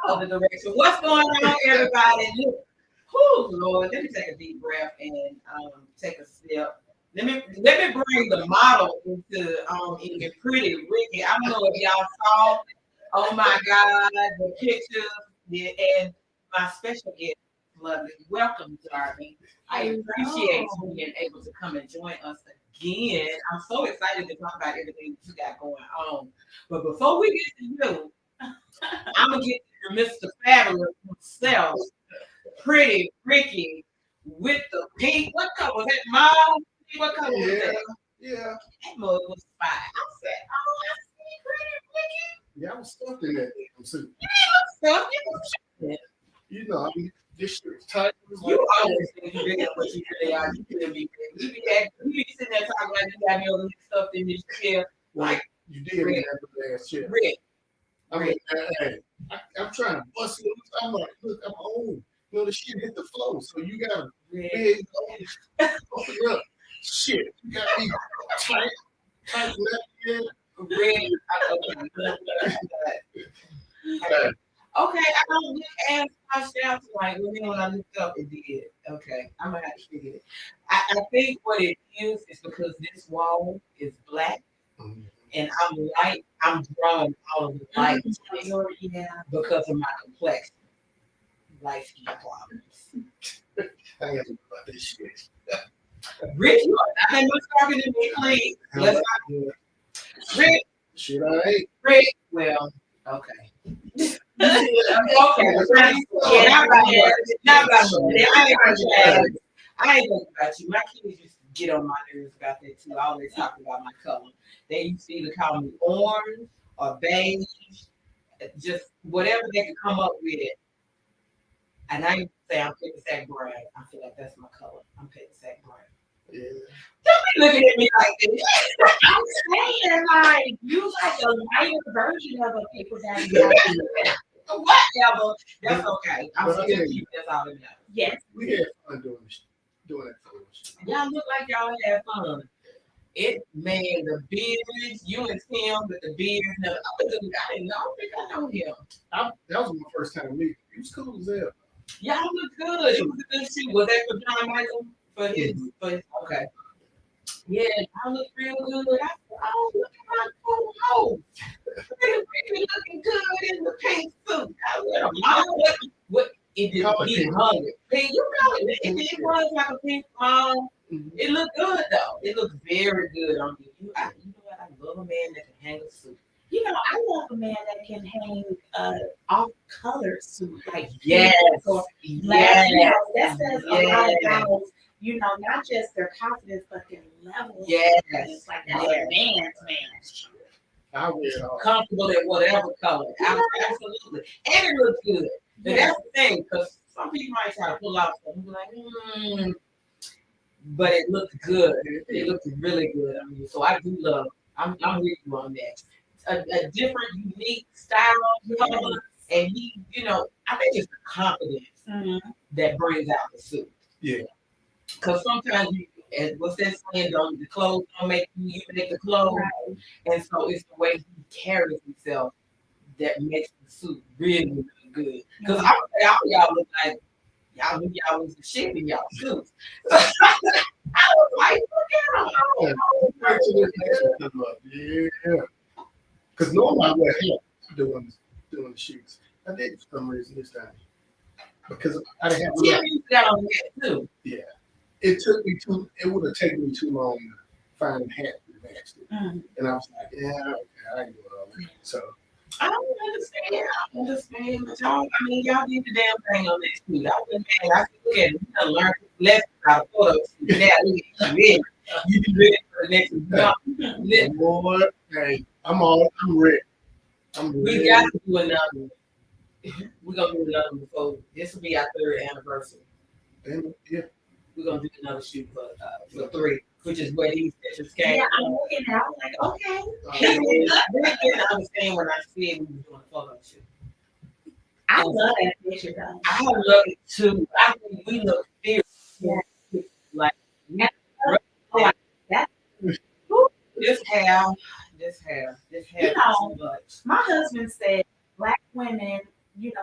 Other direction. What's going on, everybody? Oh Lord, let me take a deep breath and take a step. Let me bring the model into pretty Ricky. I don't know if y'all saw. Oh my God, the pictures and my special guest, lovely. Welcome, Darby. I appreciate you being able to come and join us again. I'm so excited to talk about everything that you got going on. But before we get to you, I'm gonna get to Mr. Fabulous himself, pretty Ricky, with the pink. What color was that, Mom? What color was that? Yeah. That mug was fine. I said, oh, I see pretty Ricky. Yeah, I was stuffed in that damn suit. You ain't stuffed. You know, I mean, this shit was tight. You always think you bigger than what you really are. You could be big. You be sitting there talking like you got me over stuffed in this chair. Like you did in that last chair. Rick. I mean, hey, I'm trying to bust it. I'm like, look, I'm old. You know, the shit hit the floor, so you got big open up. Shit, you got me tight left here. Red. Okay, I don't look as myself like when I looked up it did. Okay, I'm gonna have to figure it. I think what it is because this wall is black. Mm-hmm. And I'm drawing all of the light because of my complexion. Light skin problems. I ain't got to know about this shit. Rich, I think we're talking to me clean. Let's not. Rick. Shit, all right. Rick, well, okay. Okay. I ain't talking about you. My kids used to get on my nerves about that too. I always talk about my color. They used to either call me orange or beige, just whatever they could come up with. And I used to say I'm pick sack brown. I feel like that's my color. I'm pick sack brown. Yeah. Don't be looking at me like this. I'm saying like you like a lighter version of a paper bag. Whatever. That's okay. I'm still cute. That's all that matters. Yes. We had fun doing that color. Y'all look like y'all had fun. It man, the beards, you and Tim with the beards. I didn't know. I think I know him. That was my first time meeting. He was cool as hell. Y'all look good. It was a good shoot. Was that for John Michael? For his, okay. Yeah, I look real good. I said, oh, look at my cool hole. Really looking good in the pink suit. I said, what? It did he hungry. Pink, you know it was like a pink mom. Mm-hmm. It looked good though. It looked very good on you. You know what? I love a man that can hang a suit. You know, I love a man that can hang off color suit like yes, or black. You know, that says a lot about not just their confidence but their level. Yes, it's like that's a man's man. I wear it all. Comfortable in whatever color. Yeah. Absolutely, and it looks good. But that's the thing, because some people might try to pull out stuff and be like, but it looked good. It looked really good. I mean, so I do love. I'm with you on that. A different, unique style of color, and he, I think it's the confidence that brings out the suit. Yeah. Because sometimes what's that saying? The clothes don't make you, you make the clothes. Right. And so it's the way he carries himself that makes the suit really, really good. Because I would say all y'all look like y'all knew y'all was the shit in y'all suits. I was like, look at him. Yeah. Because normally I wear hair doing the shoots. I did for some reason this time. Because I didn't have Tim used that on that too. Yeah. It would have taken me too long to find a hat that matched it. And I was like, yeah, okay, I can do it all that. So I don't understand. But y'all did the damn thing on this too. I wouldn't man, I look at it. You done learned lessons out of photos. Now look at you ready. You be ready for the next one. Boy, hey, I'm ready. We got to do another one. We're gonna do another one before this will be our 3rd anniversary. Yeah. We're gonna do another shoot for 3, which is where these pictures came. Yeah, I'm looking at it. I'm like, okay. He didn't understand when I said we were doing a photo shoot. I love that picture though. I love it too. I think we look fierce. Yeah. Like That. this hair You know, too much. My husband said Black women,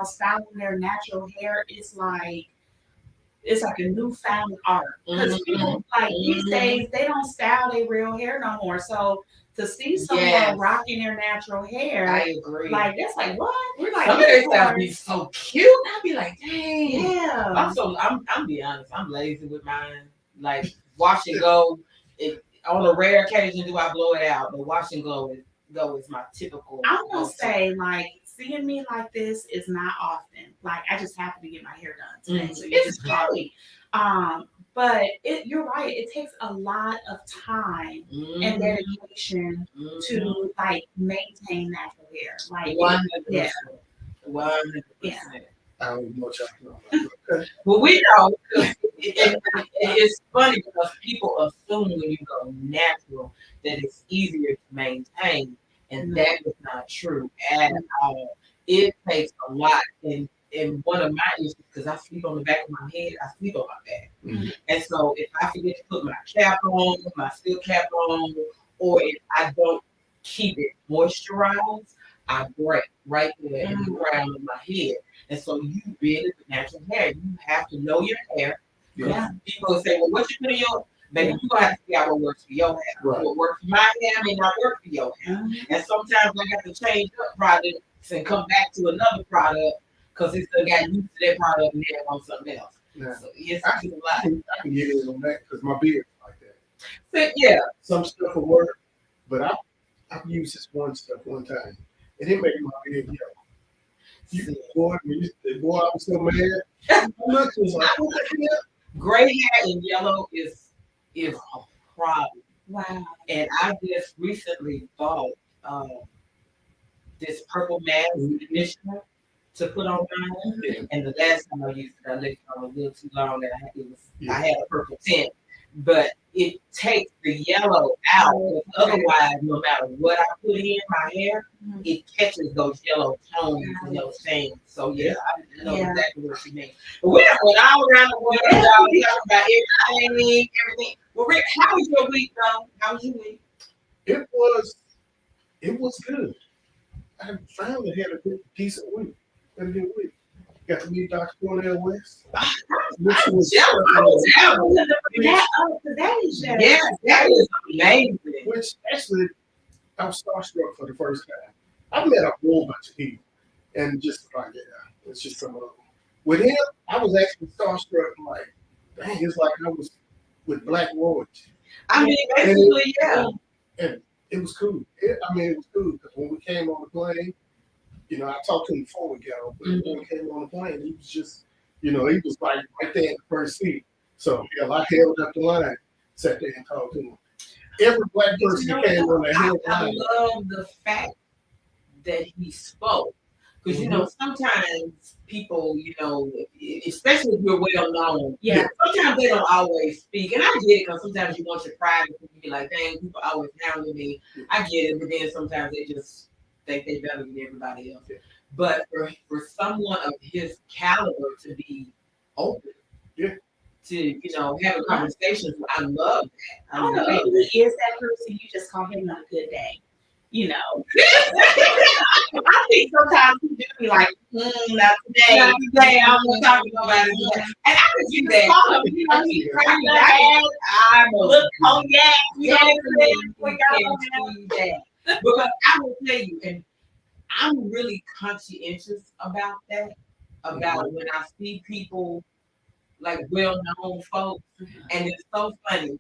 styling their natural hair is like a newfound art. Because people these days they don't style their real hair no more. So to see someone rocking their natural hair, I agree. Like that's like what? We're like some of their styles be so cute. I'd be like, dang. Yeah. I'm be honest, I'm lazy with mine. Like wash and go. On a rare occasion do I blow it out, but wash and go is my typical. I'm gonna say like seeing me like this is not often. Like I just happen to get my hair done today, so it's funny. But you're right. It takes a lot of time and dedication to like maintain natural hair. Like 100%. 100%. I don't even know what y'all talking about. Well, we know it's funny because people assume when you go natural that it's easier to maintain, and that is not true at all. It takes a lot, and one of my issues because I sleep on the back of my head, I sleep on my back, and so if I forget to put my cap on, my steel cap on, or if I don't keep it moisturized, I break right there in the ground of my head. And so you really with natural hair, you have to know your hair. Yeah. People say, well, what you put in your baby, you're gonna have to see out what works for your hair. Right. What works for my hair may not work for your hair. And sometimes I got to change up products and come back to another product because it still got used to that product and then on something else. Yeah. So it's I a lot. can get in on that because my beard is like that. So, yeah. Some stuff will work, but I've used this one stuff one time, and it made my beard yellow. Boy, I was so mad. I looked and was like, what the hell? Gray hair and yellow is a problem. Wow. And I just recently bought this purple mask conditioner to put on mine. Yeah. And the last time I used it, I left it on a little too long and I had a purple tint. But it takes the yellow out. Otherwise, no matter what I put in my hair, it catches those yellow tones and those things. So yeah, I know exactly what you mean. But we went all around the world, y'all. We talking about everything. Well, Rick, how was your week, though? How was your week? It was good. I finally had a good, decent week. Had a good week. Got to meet Dr. Cornell West. Which was that is amazing. Which actually, I was starstruck for the first time. I met a whole bunch of people, and just like, yeah, it's just some of them. With him, I was actually starstruck. Like, dang, it's like I was with Black Royalty. I mean, basically, and it was cool. It was cool because when we came on the plane, I talked to him before we got on, but when we came on the plane, he was just, he was like right there in the first seat. So I held up the line, sat there and talked to him. Every Black person that came on that held the line. I love the fact that he spoke. Because you know, sometimes people, you know, especially if you're well known, sometimes they don't always speak. And I get it because sometimes you want your privacy. You be like, dang, people always hounding me. I get it, but then sometimes they just think they better than everybody else. But for someone of his caliber to be open, to you know have a conversation, I love that. I don't know, maybe he is that person. You just call him on a good day. You know, I think sometimes he do be like, not today. Not today. I don't want to talk to nobody. And I can do that. Call him, you know, he cracked the head. I Look, cognac. You know we can see that. Because I will tell you, and I'm really conscientious about that. About when I see people like well-known folks, and it's so funny.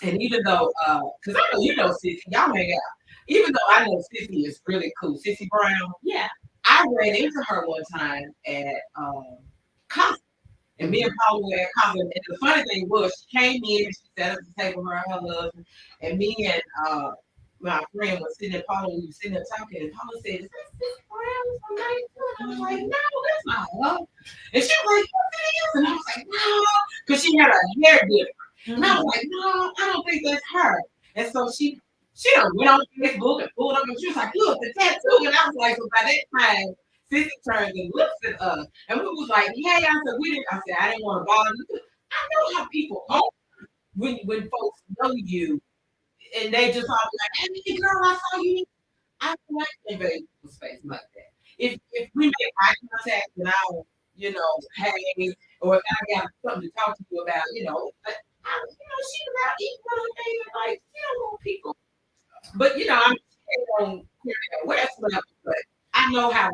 And even though, because I know you know Sissy, y'all hang out. Even though I know Sissy is really cool, Sissy Brown. Yeah. I ran into her one time at Casa, and me and Paula were at Casa. And the funny thing was, she came in and she sat at the table with her husband, and me and my friend was sitting there. Paula, we were sitting there talking, and Paula said, "Is that Sissy Brown from 92?" And I was like, "No, that's not her." And she was like, "Yes, it is." And I was like, "No," because she had her hair different. And I was like, "No, I don't think that's her." And so she done went on Facebook and pulled up, and she was like, "Look, the tattoo." And I was like, so by that time, Sissy turned and looks at us, and we was like, "Hey," I said, "We didn't." I said, "I didn't want to bother you." I know how people are when folks know you, and they just all be like, "Hey, girl, I saw you." I don't like invading people's space like that. If we make eye contact and I'll, you know, hey, or if I got something to talk to you about, you know, but she about eating one of the things like she don't want people. But you know, I'm on West level, but I know how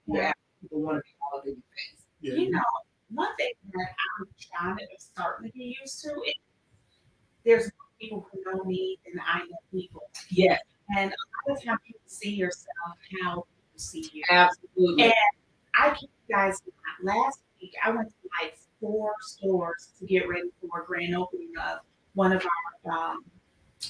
that people want to be all in your face. Yeah. You know, one thing that I'm trying to starting to get used to is there's more people who know me than I know people. Yeah. And a lot of times people see yourself how people see you. Absolutely. And I keep you guys last week I went to like 4 stores to get ready for a grand opening of one of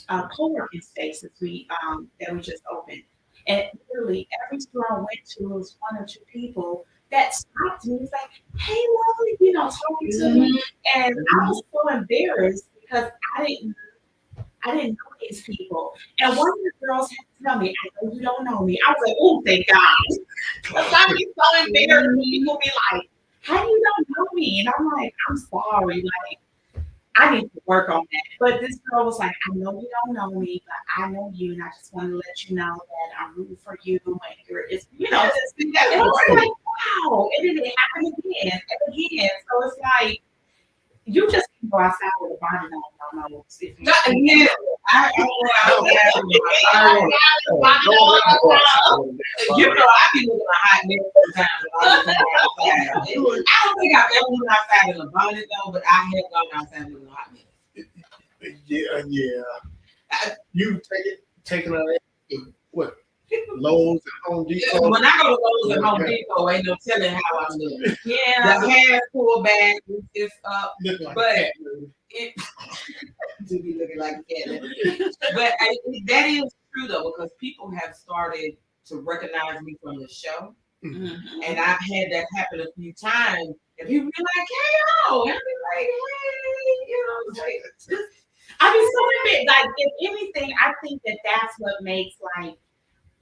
our co-working spaces that we just opened. And literally every store I went to was 1 or 2 people that stopped me. It's like, "Hey, lovely," you know, talking to me. And I was so embarrassed because I didn't know these people. And one of the girls had to tell me, "I know you don't know me." I was like, "Oh, thank God." Because I'd be so embarrassed when people be like, "How you don't know me?" And I'm like, "I'm sorry. Like, I need to work on that." But this girl was like, "I know you don't know me, but I know you, and I just want to let you know that I'm rooting for you. And it's, you know, and I was like, wow. And then it happened again and again. So it's like, you just can go outside with a bonnet on. No, yeah, I you know, I be looking a hot mess sometimes. I don't think I've ever went outside in a bonnet though, but I have gone outside with a hot mess. Yeah. You taking out what? Lowe's and Home Depot. When I go to Lowe's and Home Depot, ain't no telling how I'm looking. Yeah, the hair pulled back, it's up, like but it do be looking like a cat. But that is true though, because people have started to recognize me from the show, and I've had that happen a few times. And people be like, "Hey, oh," and I be like, "Hey," you know, like, I mean, so like if anything, I think that's what makes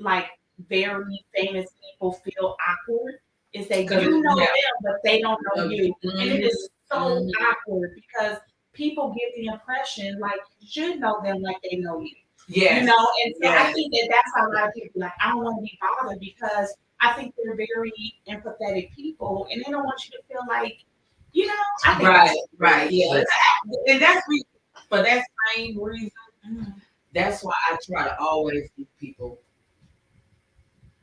like very famous people feel awkward is they do know them, but they don't know you. And it is so awkward because people get the impression like you should know them like they know you. Yeah. You know, and so I think that's how a lot of people like, I don't want to be bothered because I think they're very empathetic people and they don't want you to feel like, you know, I think right. Yeah. And that's for that same reason, that's why I try to always give people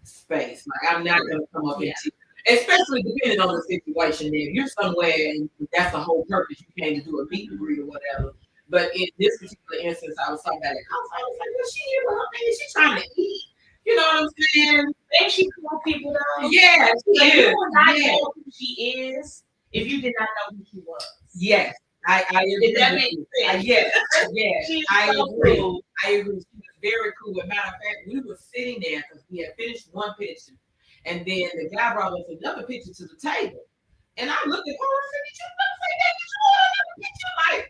space. Like I'm not gonna come up into, especially depending on the situation. If you're somewhere and that's the whole purpose, you came to do a meet and greet or whatever. But in this particular instance, I was talking about it. I was like, "Well, she here with her baby. She's trying to eat." You know what I'm saying? And she cool people though. Yeah, she is. You would not know who she is if you did not know who she was. Yes, I agree. That makes sense. Yes, I agree. Cool. I agree. She was very cool. As a matter of fact, we were sitting there because we had finished one picture, and then the guy brought us another picture to the table. And I looked at her and said, "Did you look like that? Did you want another picture?" Like,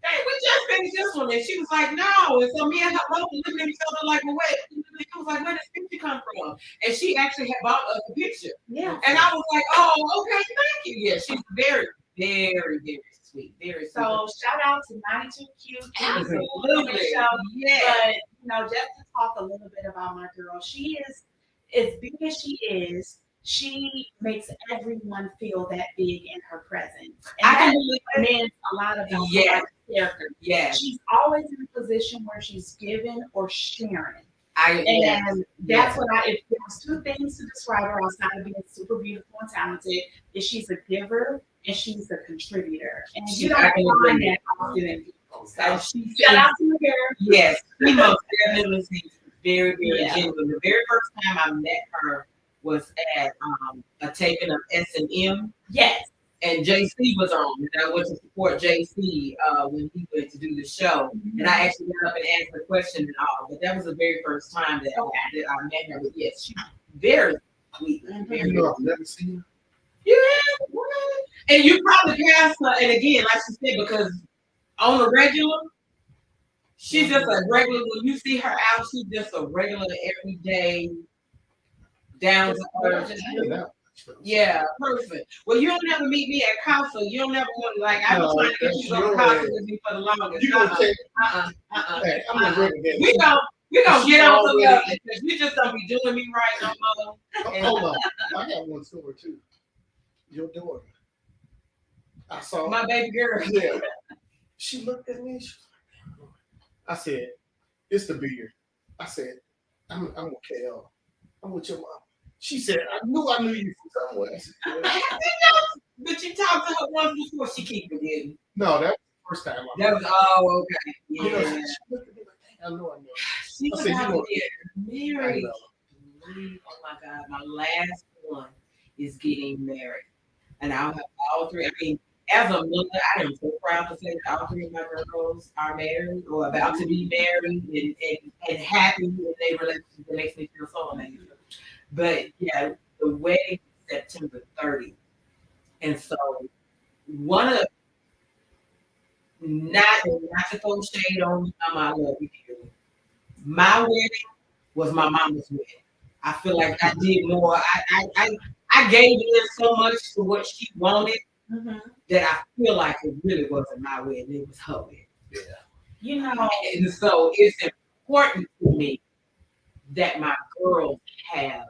hey, we just finished this one. And she was like, "No." And so me and her both looking at each other like, "Well, wait." It was like, "Where does this picture come from?" And she actually had bought us a picture. Yeah. And I was like, "Oh, okay, thank you." Yeah, she's very, very, very sweet. Very sweet. So shout out to 92 Cute. Absolutely. Yeah. But just to talk a little bit about my girl, she is as big as she is. She makes everyone feel that big in her presence. And that means a lot about her character. Yeah. She's always in a position where she's giving or sharing. That's what if there was two things to describe her outside of being super beautiful and talented, is she's a giver and she's a contributor. And you don't find that often in people. So shout out to her. Yes, she most definitely seems very, very genuine. The very first time I met her was at a taping of S&M. Yes. And JC was on, and I went to support JC when he went to do the show. Mm-hmm. And I actually went up and asked the question and all. But that was the very first time that I met her. But yes, she's very sweet. Very I've never seen her. Yeah, and you probably passed her. And again, like she said, because on the regular, she's just a regular. When you see her out, she's just a regular, everyday, down to earth. Yeah, perfect. Well, you don't never meet me at Casa. You don't never want I've been trying to get you on Casa with me for the longest. You gonna say, hey, I'm gonna bring it. We gonna get on together because you just don't be doing me right no more. Hold on, I got one story too. Your daughter. I saw my baby girl. Yeah, she looked at me. She was like, I said, "It's the beard." I said, "I'm with KL. I'm with your mom." She said, I knew you from somewhere. I said, but you talked to her once before. She keep forgetting. No, that was the first time. That was okay. Yeah. She looked at me like, I know. She was about to get married. Oh my God, my last one is getting married, and I'll have all three. I mean, as a mother, I am so proud to say that all three of my girls are married or about to be married and happy in their relationship. That makes me feel so amazing. But yeah, the wedding is September 30th. And so one of not to throw shade on my love you. My wedding was my mama's wedding. I feel like I did more. I gave in so much to what she wanted that I feel like it really wasn't my wedding, it was her wedding. Yeah. And so it's important to me that my girls have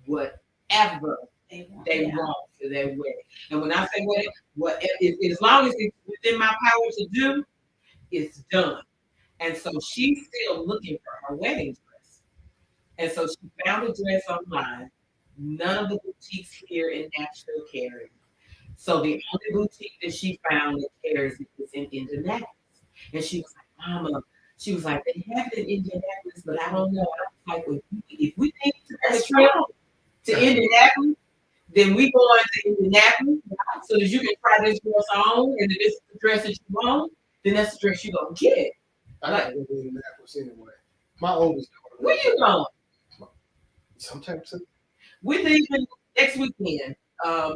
whatever they want for their wedding. And when I say wedding, as long as it's within my power to do, it's done. And so she's still looking for her wedding dress. And so she found a dress online. None of the boutiques here in Nashville carry. So the only boutique that she found that carries it is in Indianapolis. And she was like, Mama, they have it in Indianapolis, but I don't know. I was like, well, if we need to make a trip to Indianapolis, then we go into Indianapolis so that you can try this dress on, and if it's the dress that you want, then that's the dress you're going to get. I like to go to Indianapolis anyway. My oldest daughter. Where you going? Sometimes. We're leaving next weekend.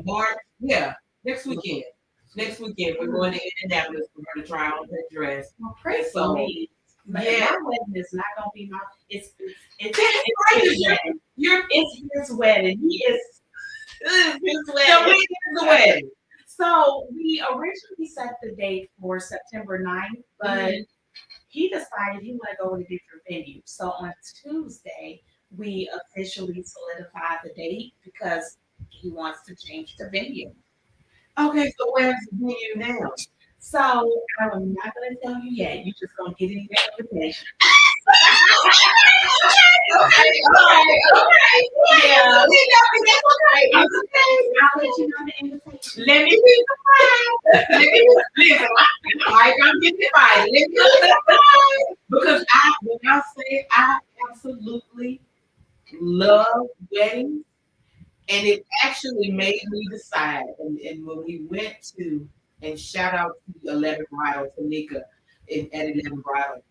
March, next weekend. Next weekend, we're going to Indianapolis. We're going to try on that dress. Well, praise for me. My wedding is not gonna be it's his wedding. It's his wedding. It's his wedding. So when is the wedding? So we originally set the date for September 9th, but he decided he wanted to go to a different venue. So on Tuesday, we officially solidified the date because he wants to change the venue. Okay, so where's the venue now? So I'm not gonna tell you yet. You're just gonna get it in your invitation. Okay. Yeah. I'll let you know the invitation. Let me be surprised. Listen, I'm getting invited. Let me be surprised. Because when I say I absolutely love weddings, and it actually made me decide. And when we went to, and shout out to 11 Bridal, Tanika at 11 Bridal,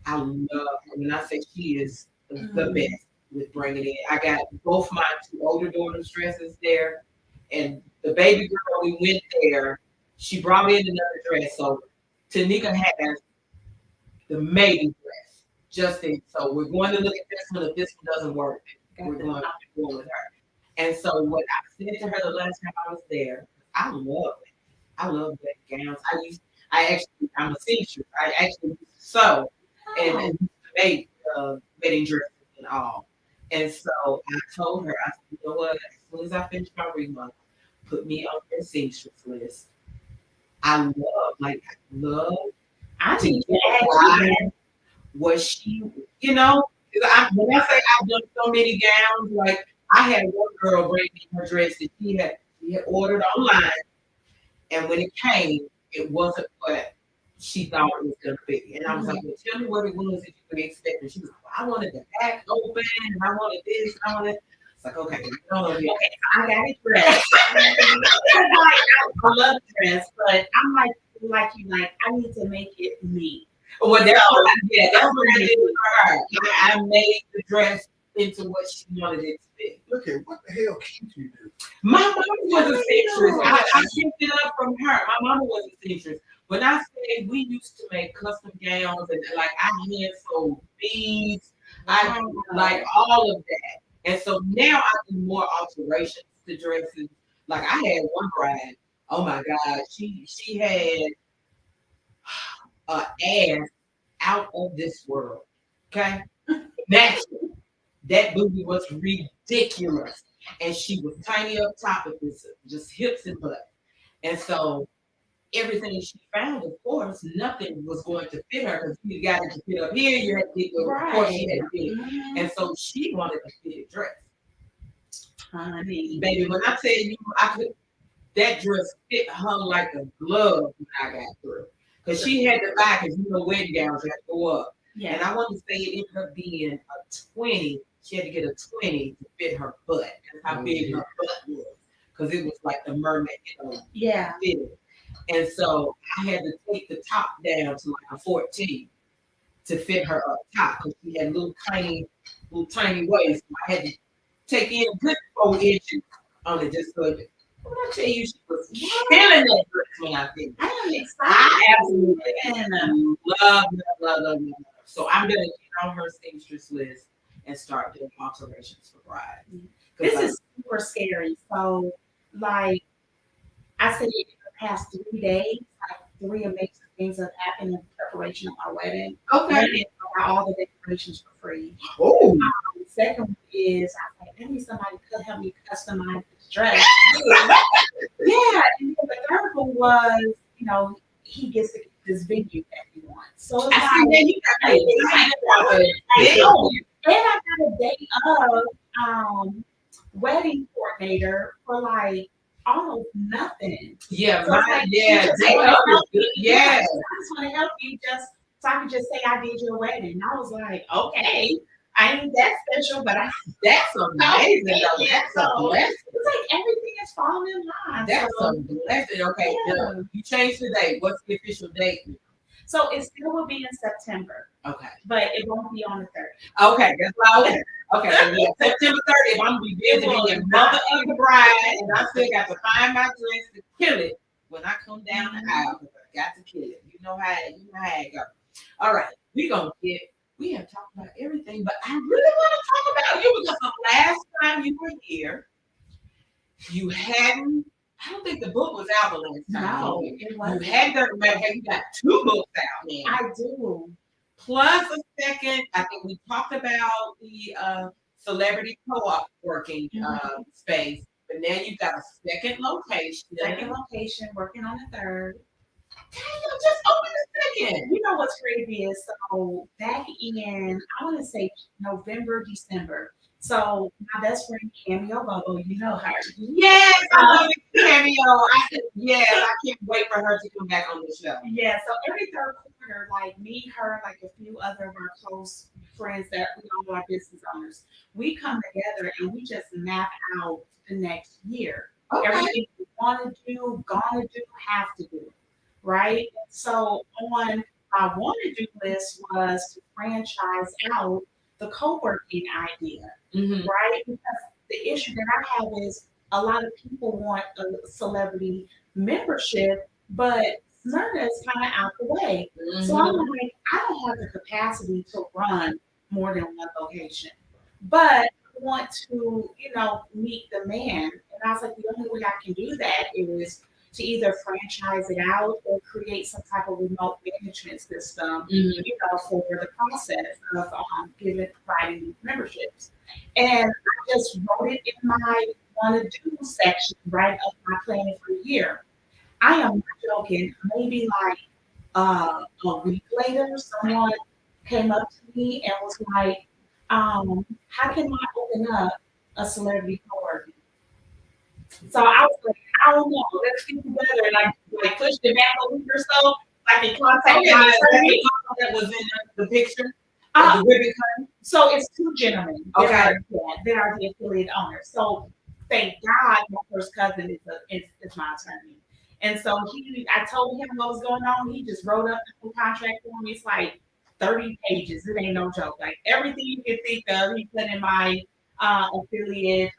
I love her. When I say she is the best with bringing in, I got both my two older daughters' dresses there, and the baby girl we went there. She brought in another dress, so Tanika has the maybe dress just in. So we're going to look at this one. If this one doesn't work, we're going to go with her. And so what I said to her the last time I was there, I love it. I love that gowns. I'm a seamstress. I actually used to sew and used to make wedding dresses and all. And so I told her, I said, you know what? As soon as I finish my remodel, put me on your seamstress list. I love I to need get to add why was she, you know, 'cause when I say I've done so many gowns, like I had one girl bring me her dress that she had ordered online, and when it came, it wasn't what she thought it was gonna be. And I was like, well, tell me what it was that you were expecting. She was like, well, I wanted the back open, and I wanted this, and I wanted. It's like, okay, Okay, I got a dress. I love dress, but I'm like you, like I need to make it me. well, that's what I did with her. I made the dress into what she wanted it to be. Look at what the hell keeps you do? My mama was a seamstress. I picked it up from her. My mama was a seamstress. When I say we used to make custom gowns and like I had sold beads, I like all of that. And so now I do more alterations to dresses. Like I had one bride. Oh my God, she had ass out of this world. Okay, natural. That booty was ridiculous. And she was tiny up top of this, just hips and butt. And so everything she found, of course, nothing was going to fit her because you got it to fit up here, you had to get the course she had to fit. And so she wanted a fitted dress. Honey. Baby, when I tell you that dress fit her like a glove when I got through. Because she had to buy, because wedding gowns had to go up. Yeah. And I want to say it ended up being a 20. She had to get a 20 to fit her butt. That's how big her butt was. Because it was like the mermaid, Yeah. fitted. And so I had to take the top down to like a 14 to fit her up top because she had little tiny waist. I had to take in a good 4 inches on it just so it. When I tell you she was killing that dress when I think I am excited. I absolutely love. So I'm gonna get on her seamstress list and start doing alterations for brides. This is super scary. So, like I said, in the past 3 days, like 3 amazing things have happened in preparation of my wedding. Okay. One is I got all the decorations for free. Oh. The second one is I was like, maybe somebody could help me customize this dress. Yeah. And then the third one was, he gets to get this venue that he wants. So it's and I got a day of wedding coordinator for like almost nothing. Yeah, So it's like, yeah, I just want to help you just so I can just say I did your wedding. And I was like, okay, I ain't that special, but that's amazing. Though. Yeah, That's a blessing. it's like everything is falling in line. That's a blessing. Okay, Yeah. You changed the date. What's the official date? So it still will be in September. Okay. But it won't be on the 30th. Okay, that's why. Okay, so yeah, September 30th, I'm gonna be busy being mother of the bride, and I still got to find my dress to kill it when I come down the aisle. Because I got to kill it. You know how it goes. All right, we have talked about everything, but I really want to talk about you because the last time you were here, you hadn't. I don't think the book was out the last time. No, it wasn't. You had you got 2 books out now. I do. Plus a second, I think we talked about the celebrity co-op working space, but now you've got a second location. Working on the third. Damn, just open the second. You know what's crazy is so back in I want to say November, December. So my best friend Cameo Bubble, you know her. Yes, I love Cameo. I can't wait for her to come back on the show. Yeah, so every third quarter, like me, her, like a few other of our close friends that we all are business owners, we come together and we just map out the next year. Okay. Everything we want to do, gonna do, have to do. Right? So on I wanted to do this was to franchise out the co-working idea, right? Because the issue that I have is a lot of people want a celebrity membership, but Smyrna is kind of out the way. So I'm like, I don't have the capacity to run more than one location, but I want to, meet the man. And I was like, the only way I can do that is to either franchise it out or create some type of remote management system, for the process of providing these memberships. And I just wrote it in my want to do section, right, of my planning for the year. I am not joking. Maybe like a week later, someone came up to me and was like, how can I open up a celebrity co-working? So I was like, I don't know. Let's get together and like pushed it back a week or so. I can contact my attorney. That was in the picture. Uh, The ribbon cutting. so it's two gentlemen Okay. that are the affiliate owners. So thank God my first cousin is my attorney. And so I told him what was going on. He just wrote up the contract for me. It's like 30 pages. It ain't no joke. Like everything you can think of, he put in my affiliate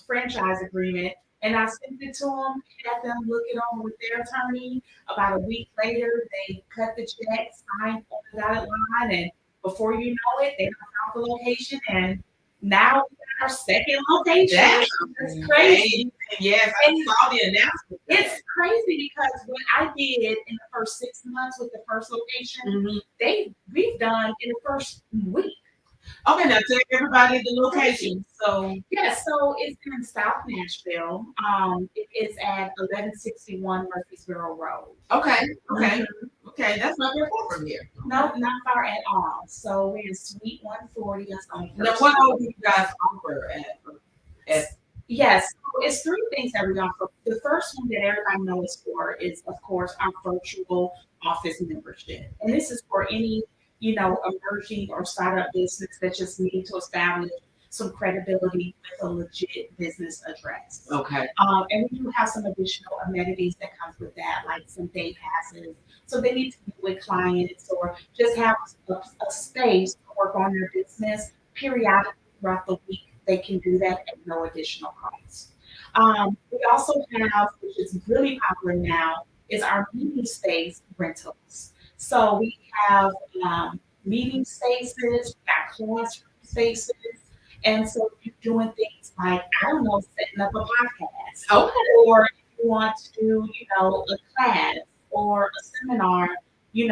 franchise agreement. And I sent it to them, had them look it over with their attorney. About a week later, they cut the check, signed on the dotted line, and before you know it, they found the location, and now we got our second location. That's crazy. Yes, I saw the announcement. It's crazy because what I did in the first 6 months with the first location, we've done in the first week. Okay, now tell everybody the location. So so it's in South Nashville. It is at 1161 Murfreesboro Road. Okay, that's not very far from here. No, not far at all. So we're in Suite 140. That's on Now, what all do you guys offer at Yes, so it's three things that we offer. The first one that everybody knows for is, of course, our virtual office membership. And this is for any, emerging or startup business that just need to establish some credibility with a legit business address. Okay. And we do have some additional amenities that comes with that, like some day passes. So they need to meet with clients or just have a space to work on their business periodically throughout the week. They can do that at no additional cost. We also have, which is really popular now, is our meeting space rentals. So we have meeting spaces, we got classroom spaces, and so you're doing things like, I don't know, setting up a podcast. Or if you want to do, a class or a seminar, we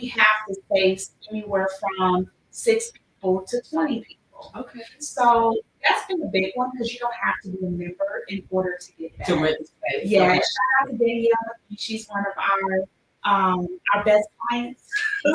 have the space anywhere from 6 people to 20 people. Okay. So that's been a big one because you don't have to be a member in order to get that. To rent the space. Yeah, shout out to Danielle. She's one of our best clients,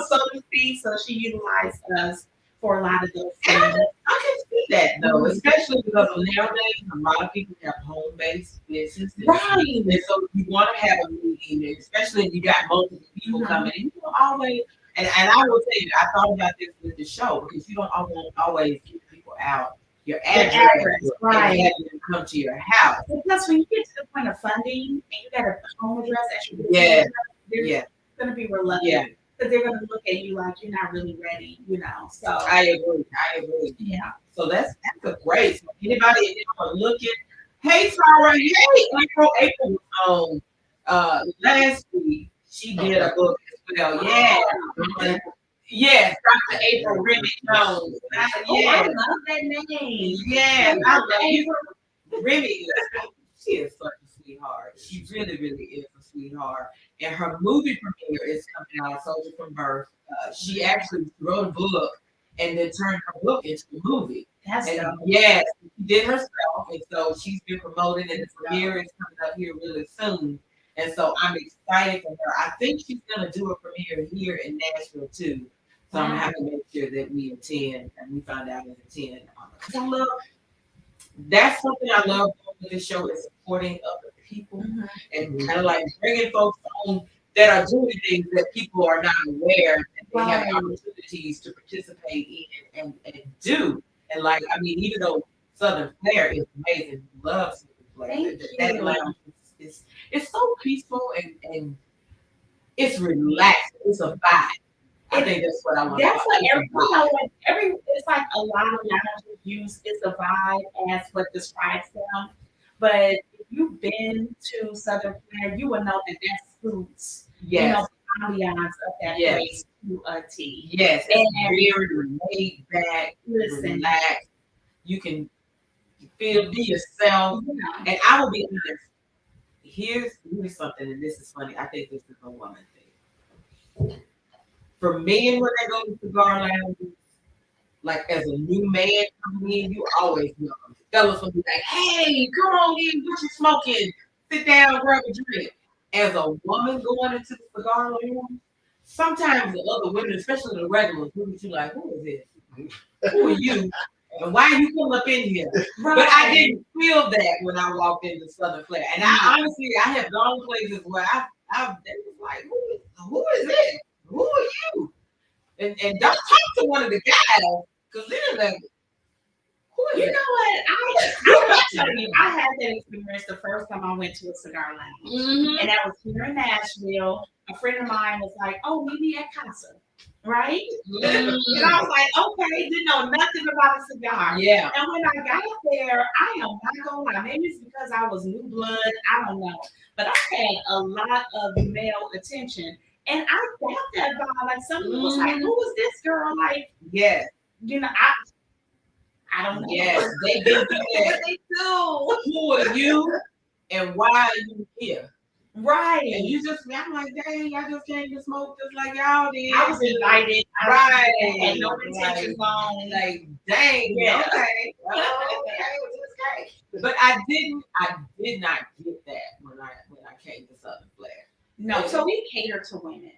so to speak. So she utilized us for a lot of those things. I can see that though, especially because nowadays a lot of people have home-based businesses. Right. And so you want to have a meeting, especially if you got multiple people coming in. You don't always, and I will tell you, I thought about this with the show because you don't always get people out your address, right? And have them come to your house. Because when you get to the point of funding and you got a home address that you they're going to be reluctant because they're going to look at you like you're not really ready, So I agree. Yeah. So that's a great. So anybody looking, hey Tara, hey April was on last week. She did a book as well. Yeah. Yes, Dr. April Remy Jones. I love that name. Yeah, I love April Remy. She is such a sweetheart. She really, really is a sweetheart. And her movie premiere is coming out, Soldier from Birth. She actually wrote a book and then turned her book into a movie. Yes, she did herself. And so she's been promoted, and the premiere is coming up here really soon. And so I'm excited for her. I think she's going to do a premiere here in Nashville too. So I'm going to have to make sure that we attend and we find out and attend. That's something I love with this show is supporting other people and kind of like bringing folks on that are doing things that people are not aware that they have opportunities to participate in and do. And like, I mean, even though Southern Flair is amazing, love Southern Flair. That lounge is so peaceful and It's relaxed. It's a vibe. I think that's what I want. That's what it's like a lot of lounges use is a vibe as what describes them. But if you've been to Southern Flare, you will know that that suits, Yes. the ambiance of that Yes. place to a T. Yes. And It's very laid back, relaxed. You can be yourself. Yeah. And I will be honest. Here's something, and this is funny. I think this is a woman thing. For men, when they go to cigar lounges, like as a new man coming in, you always know. Fellas will be like, "Hey, come on in, what you smoking? Sit down, grab a drink." As a woman going into the cigar lounge, sometimes the other women, especially the regulars, look at you like, "Who is this? Who are you? And why are you coming up in here?" Right. But I didn't feel that when I walked into Southern Flare. And I honestly, I have gone places where they was like, who is this? Who are you? And don't talk to one of the guys, because they're like, who is You that? know what? I will tell you, I had that experience the first time I went to a cigar lounge. Mm-hmm. And that was here in Nashville. A friend of mine was like, "Oh, meet me at Casa." Right? Mm-hmm. And I was like, okay, didn't know nothing about a cigar. Yeah. And when I got there, I am not gonna lie, maybe it's because I was new blood, I don't know. But I had a lot of male attention. And I got that vibe. Like someone was like, "Who is this girl?" Like, Yes. I don't know. Yes. They give you that. They do. Who are you and why are you here? Right. And you just, I'm like, dang, I just came to smoke just like y'all did. I was invited. Right. I had no intentions on. Like, dang, Yeah. Okay. Okay. But I did not get that when I came to Southern Flare. No, so we cater to women.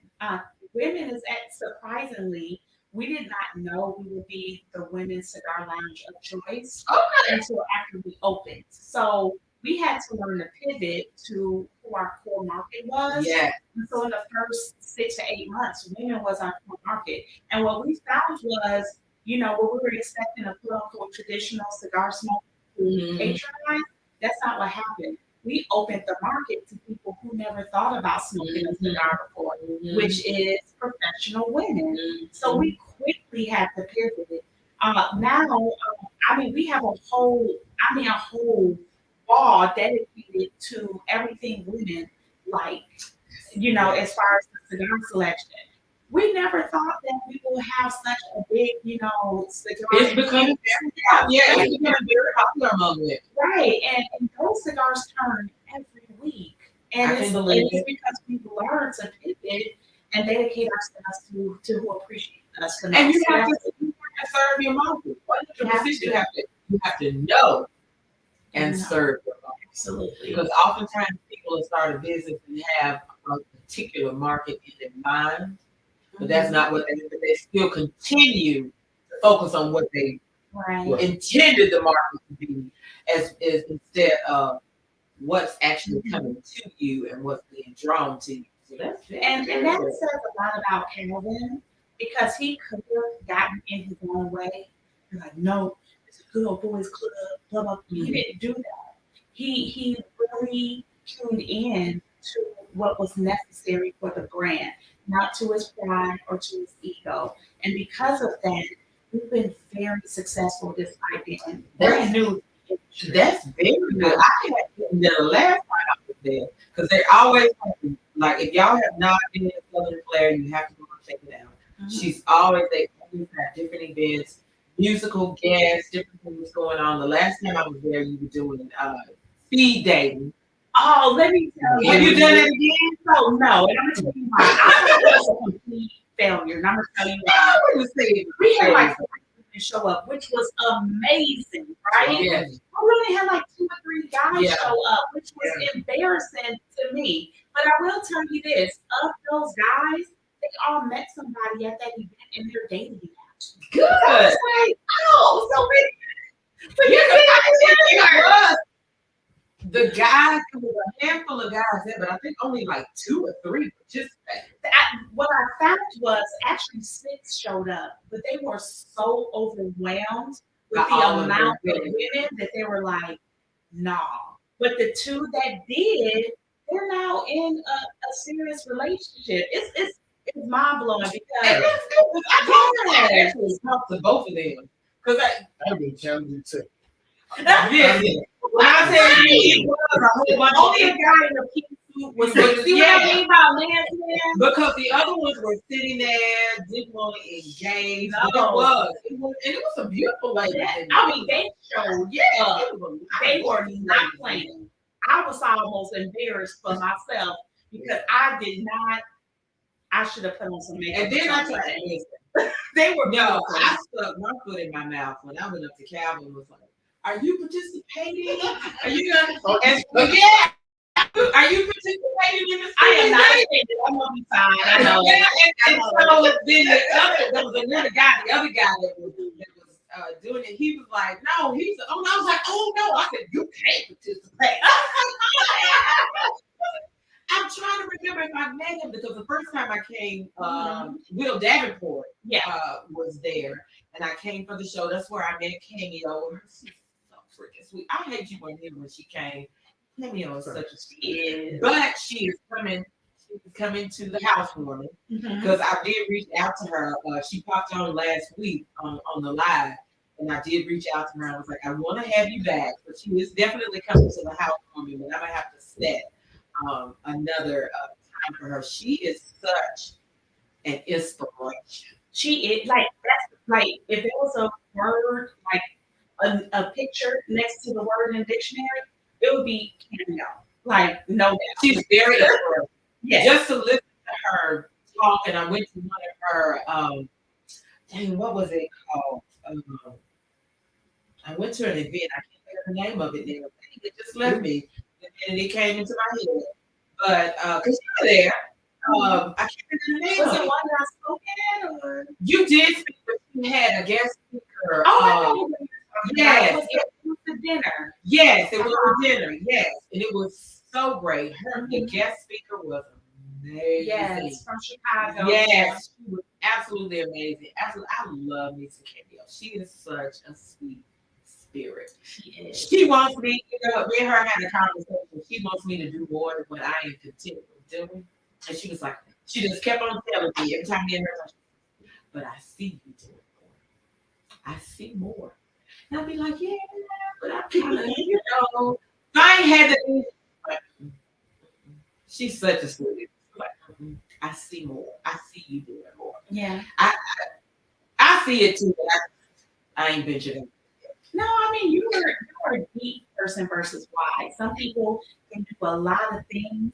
Women is surprisingly, we did not know we would be the women's cigar lounge of choice until after we opened. So we had to learn to pivot to who our core market was. Yeah. And so in the first 6 to 8 months, women was our core market. And what we found was, what we were expecting a quote unquote traditional cigar smoke to patronize, that's not what happened. We opened the market to people who never thought about smoking a cigar before, which is professional women. So we quickly had to pivot. Now, we have a whole wall dedicated to everything women like, as far as the cigar selection. We never thought that we would have such a big, cigar. It's becoming very popular among women. Right, and those cigars turn every week. And it's because we've learned to pivot and dedicate ourselves to who appreciate us. And you have to serve your market. You have to know and serve your market. Absolutely. Because oftentimes people will start a business and have a particular market in mind, but that's not what they still continue to focus on what they intended the market to be, as instead of what's actually coming to you and what's being drawn to you. So that says a lot about Calvin, because he could have gotten in his own way. You're like, no, it's a good old boys club, blah blah. He didn't do that. He really tuned in to what was necessary for the brand, not to his pride or to his ego. And because of that, we've been very successful despite being brand new. That's very good. I had the last time I was there, because they always like, if y'all have not been in Southern Flare, you have to go and check it out. They always have different events, musical guests, different things going on. The last time I was there, you were doing speed dating. Oh, let me tell you. Have you done it again? Oh, no. And I'm going to tell you why. I was a complete failure. And I'm going to tell you why. We had like 4 people show up, which was amazing, right? Yes. I really had like 2 or 3 guys show up, which was embarrassing to me. But I will tell you this, of those guys, they all met somebody at that event and they're dating now. Good. I was like, oh, so many. But the guys, there was a handful of guys there, but I think only like 2 or 3 participated. What I found was actually 6 showed up, but they were so overwhelmed with the amount of women that they were like, nah. But the 2 that did, they're now in a serious relationship. It's mind blowing And because that's good. 'Cause I actually talked to both of them. Because I've been challenging too. listen, when I tell you it was a whole bunch only a of guy in a pink suit was was- see what I mean about man's man? because the other ones were sitting there, didn't want to engage. But No. it was, and it was some beautiful ladies. in I there. mean, they showed Yeah, up. it was They gorgeous were not ladies in playing. I was almost embarrassed for myself because I did not. I should have put on some there. makeup. And then I tried to listen. They were No, beautiful. I stuck my foot in my mouth when I went up to Calvin and was like, "Are you participating? Are you gonna?" And yeah, are you participating in this? I am not offended. I'm gonna be fine. I know. Yeah, and so then there was another guy, the other guy that was doing it. He was like, "No," he was. Oh, and I was like, "Oh no!" I said, "You can't participate." I'm trying to remember if I met him because the first time I came, Will Davenport was there, and I came for the show. That's where I met Cameo. She's so freaking sweet. I hate you weren't here when she came. Cameo is such a sweet, but she is coming. She's coming to the housewarming because I did reach out to her. She popped on last week on the live, and I did reach out to her. I was like, I want to have you back, but she is definitely coming to the housewarming, but I'm gonna have to set another time for her. She is such an inspiration. She is like that's like if there was a word like a picture next to the word in the dictionary, it would be cameo. Like no doubt. She's very inspirational. Yes. Just to listen to her talk, and I went to one of her dang, what was it called? I went to an event. I can't think of the name of it now. It just left me, and it came into my head. But because you were there, I can't think of the name Was of it it. one that I spoke at or? You did speak, but you had a guest speaker. Oh, I know. Yes, It was the dinner. yes, it was a dinner. Yes, and it was so great. The guest speaker was amazing. Yes, from Chicago. Yes, she was absolutely amazing. Absolutely, I love Lisa Cameo. She is such a sweet spirit. She is. She wants me, me and her had a conversation. She wants me to do more than what I am content with doing. And she was like, she just kept on telling me every time me and her, but I see you doing more. I see more. And I'd be like, yeah, but I kind of, I ain't had to. She's such a sweet. Like, I see more. I see you doing more. Yeah. I see it too, but I ain't ventured in. No, I mean you're a deep person versus wise. Some people can do a lot of things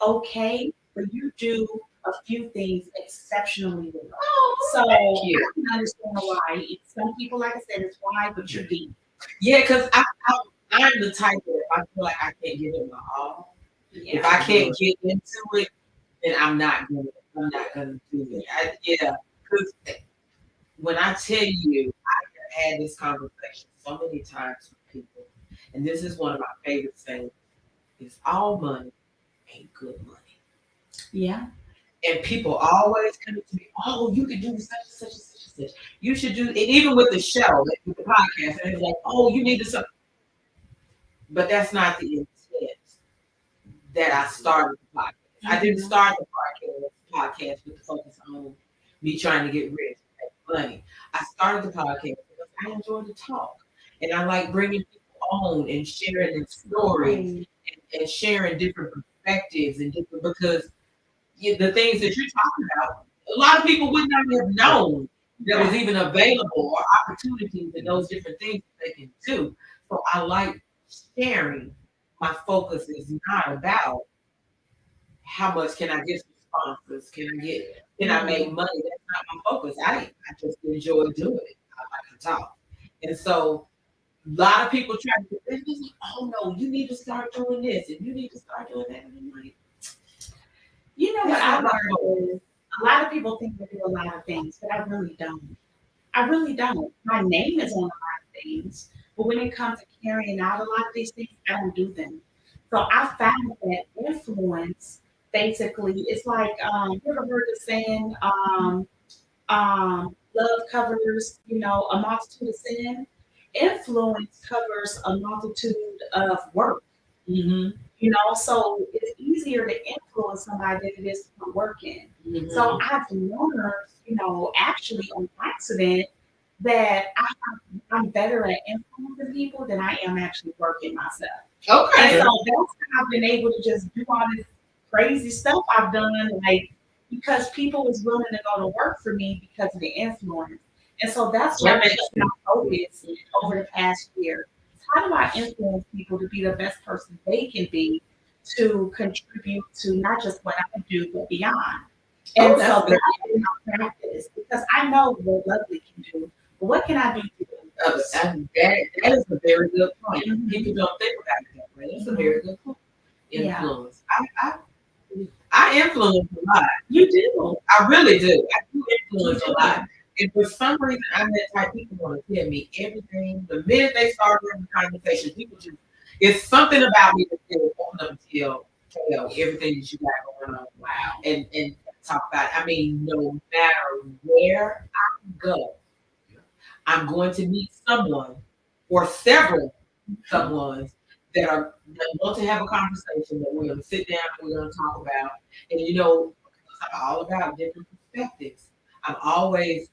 okay, but you do a few things exceptionally well. Oh, so thank you. I can understand why. Some people, like I said, it's why, but you're deep. Yeah, because I'm the type that if I feel like I can't give it my all, if I can't get into it, then I'm not gonna do it. Because when I tell you, I have had this conversation so many times with people, and this is one of my favorite things: is all money ain't good money. Yeah. And people always come to me, oh, you could do such and such and such and such. You should do, and even with the show, with the podcast, and it's like, oh, you need to something. But that's not the intent that I started the podcast. I didn't start the podcast with the focus on me trying to get rich, make money. I started the podcast because I enjoy to talk, and I like bringing people on and sharing their stories and sharing different perspectives and different because the things that you're talking about, a lot of people would not have known that was even available or opportunities and those different things that they can do. So I like sharing. My focus is not about how much can I get from sponsors, can I make money? That's not my focus. I just enjoy doing it. I like to talk. And so a lot of people try to do this, oh no, you need to start doing this and you need to start doing that. And I'm like, you know what I learned is a lot of people think they do a lot of things, but I really don't. I really don't. My name is on a lot of things, but when it comes to carrying out a lot of these things, I don't do them. So I found that influence basically it's like you ever heard the saying love covers a multitude of sin. Influence covers a multitude of work. mm-hmm. So it's easier to influence somebody than it is to put work in. Mhm. So I've learned, actually on accident that I'm better at influencing people than I am actually working myself. And Okay. so that's how I've been able to just do all this crazy stuff I've done, like because people was willing to go to work for me because of the influence. And so that's what That I've makes been focused over the past year. How do I influence people to be the best person they can be to contribute to not just what I do, but beyond? Oh, And that's so good. that's been my practice because I know what Lovely can do, but what can I do to do? That is a very good point. Mhm. People don't think about it that way. That's a very good point. Yeah. Influence. I influence a lot. You do. I really do. I do influence You a lot. And for some reason, I'm that type. People want to tell me everything. The minute they start having the conversation, people just, it's something about me that they want them to tell everything that you got going on. Wow. And talk about it. I mean, no matter where I go, I'm going to meet someone or several someones that want to have a conversation that we're going to sit down and we're going to talk about. And I'm all about different perspectives. I'm always,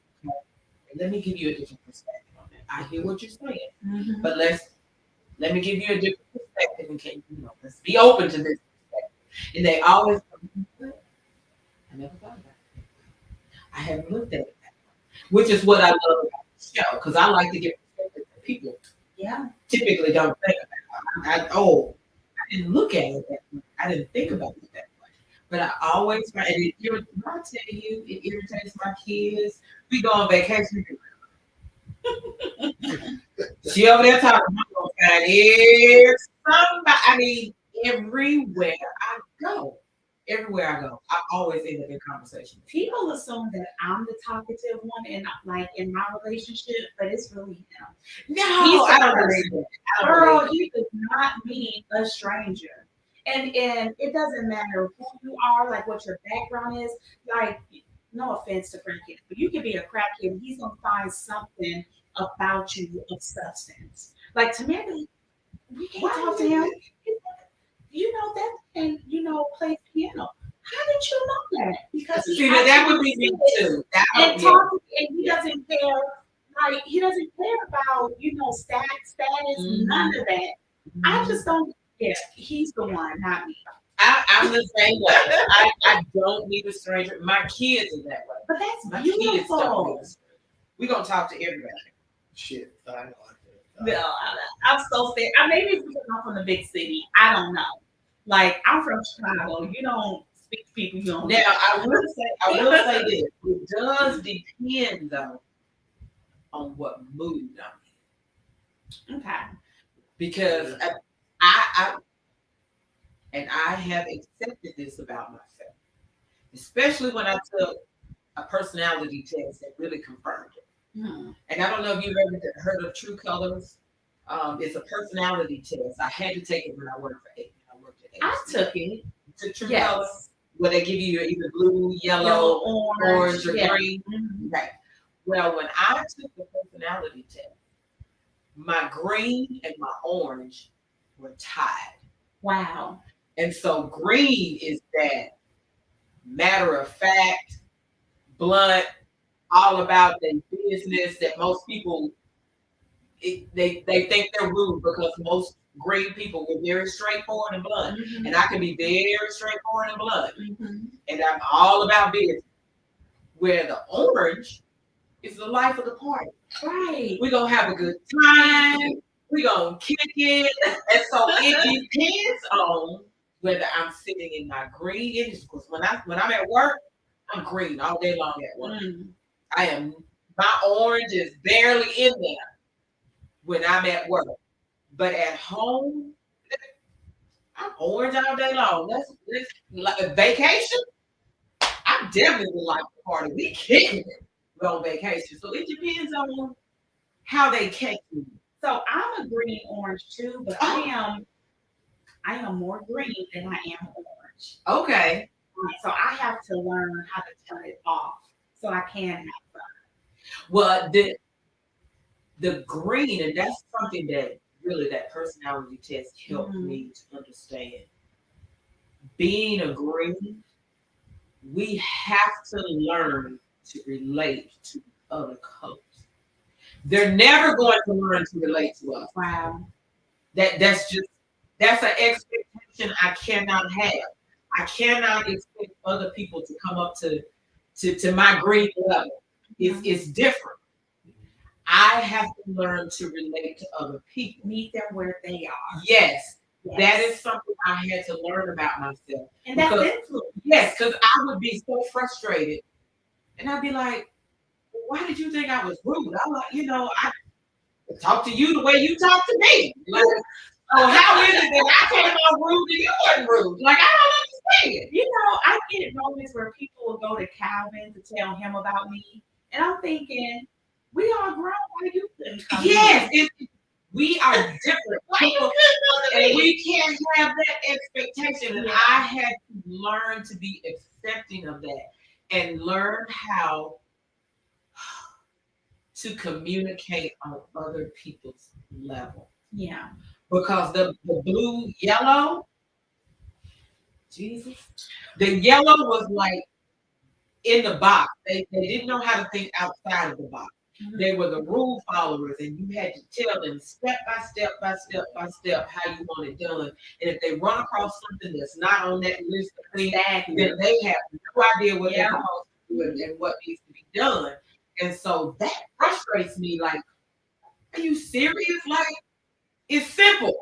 let me give you a different perspective on that. I hear what you're saying, Mhm. but let me give you a different perspective in case, let's be open to this perspective. And they always, I never thought about it. I haven't looked at it, which is what I love about the show, because I like to get perspective that people Yeah. typically don't think about. I didn't look at it that way. I didn't think about it that way. But I always find, and I tell you, it irritates my kids. We go on vacation. She over there talking. I'm gonna find somebody. I mean, everywhere I go, I always end up in conversation. People assume that I'm the talkative one and like in my relationship, but it's really him. No, He's I don't the believe that. I don't Girl, believe he does not mean a stranger. And it doesn't matter who you are, like what your background is. Like, no offense to Frank Kid, but you can be a crackhead and he's gonna find something about you of substance. Like Tamara, we can't talk to him. That and plays piano. How did you know that? Because that. See, that would be me too. That and would, talking, and he doesn't care. Like he doesn't care about status, none of that. I just don't. Yeah, he's the one, not me. I'm the same way. I don't need a stranger. My kids are that way. But that's My kids don't need beautiful. a stranger. We're gonna talk to everybody. Shit, I know. No, I'm so sad. Maybe it's because I'm from the big city. I don't know. Like I'm from Chicago. You don't speak to people you don't know. Now I will say this. It does depend though on what mood I'm in. Okay. Because I and I have accepted this about myself, especially when I took a personality test that really confirmed it. Hmm. And I don't know if you've ever heard of True Colors. It's a personality test. I had to take it when I worked for when I worked at I ABC. took it. To True Yes. Colors, where they give you either blue, Yellow, yellow, orange, or yeah. green. Mhm. Right. Well, when I took the personality test, my green and my orange were tied. Wow. And so green is that matter of fact, blunt, all about their business that most people they think they're rude because most green people were very straightforward and blunt. Mhm. And I can be very straightforward and blunt. Mhm. And I'm all about business. Where the orange is the life of the party. Right. We're gonna have a good time. We're gonna kick it. And so it depends on whether I'm sitting in my green energy. Because when I'm at work, I'm green all day long at work. Mm. My orange is barely in there when I'm at work. But at home, I'm orange all day long. Let's like a vacation. I definitely like the party. We kicking it. We're on vacation. So it depends on how they catch me. So I'm a green orange too, but I am more green than I am orange. Okay. So I have to learn how to turn it off so I can have fun. Well, the green, and that's something that really that personality test helped me to understand. being a green, we have to learn to relate to other colors. They're never going to learn to relate to us. Wow. That's an expectation I cannot have. I cannot expect other people to come up to my green level. It's different. I have to learn to relate to other people. Meet them where they are. Yes. That is something I had to learn about myself. And that's influence. Yes, because I would be so frustrated. And I'd be like, why did you think I was rude? I'm like, I talk to you the way you talk to me. Like, oh, how is it that I came out rude and you weren't rude? Like, I don't understand. I get moments where people will go to Calvin to tell him about me. And I'm thinking, we all grown. Why you couldn't come? Yes, we are different people, and we can't have that expectation. And I had to learn to be accepting of that and learn how to communicate on other people's level. Yeah. Because the blue, yellow, Jesus, the yellow was like in the box. They didn't know how to think outside of the box. Mm-hmm. They were the rule followers, and you had to tell them step by step by step by step how you want it done. And if they run across something that's not on that list of things, then they have no idea what they're supposed to do and what needs to be done. And so that frustrates me. Like, are you serious? Like, it's simple.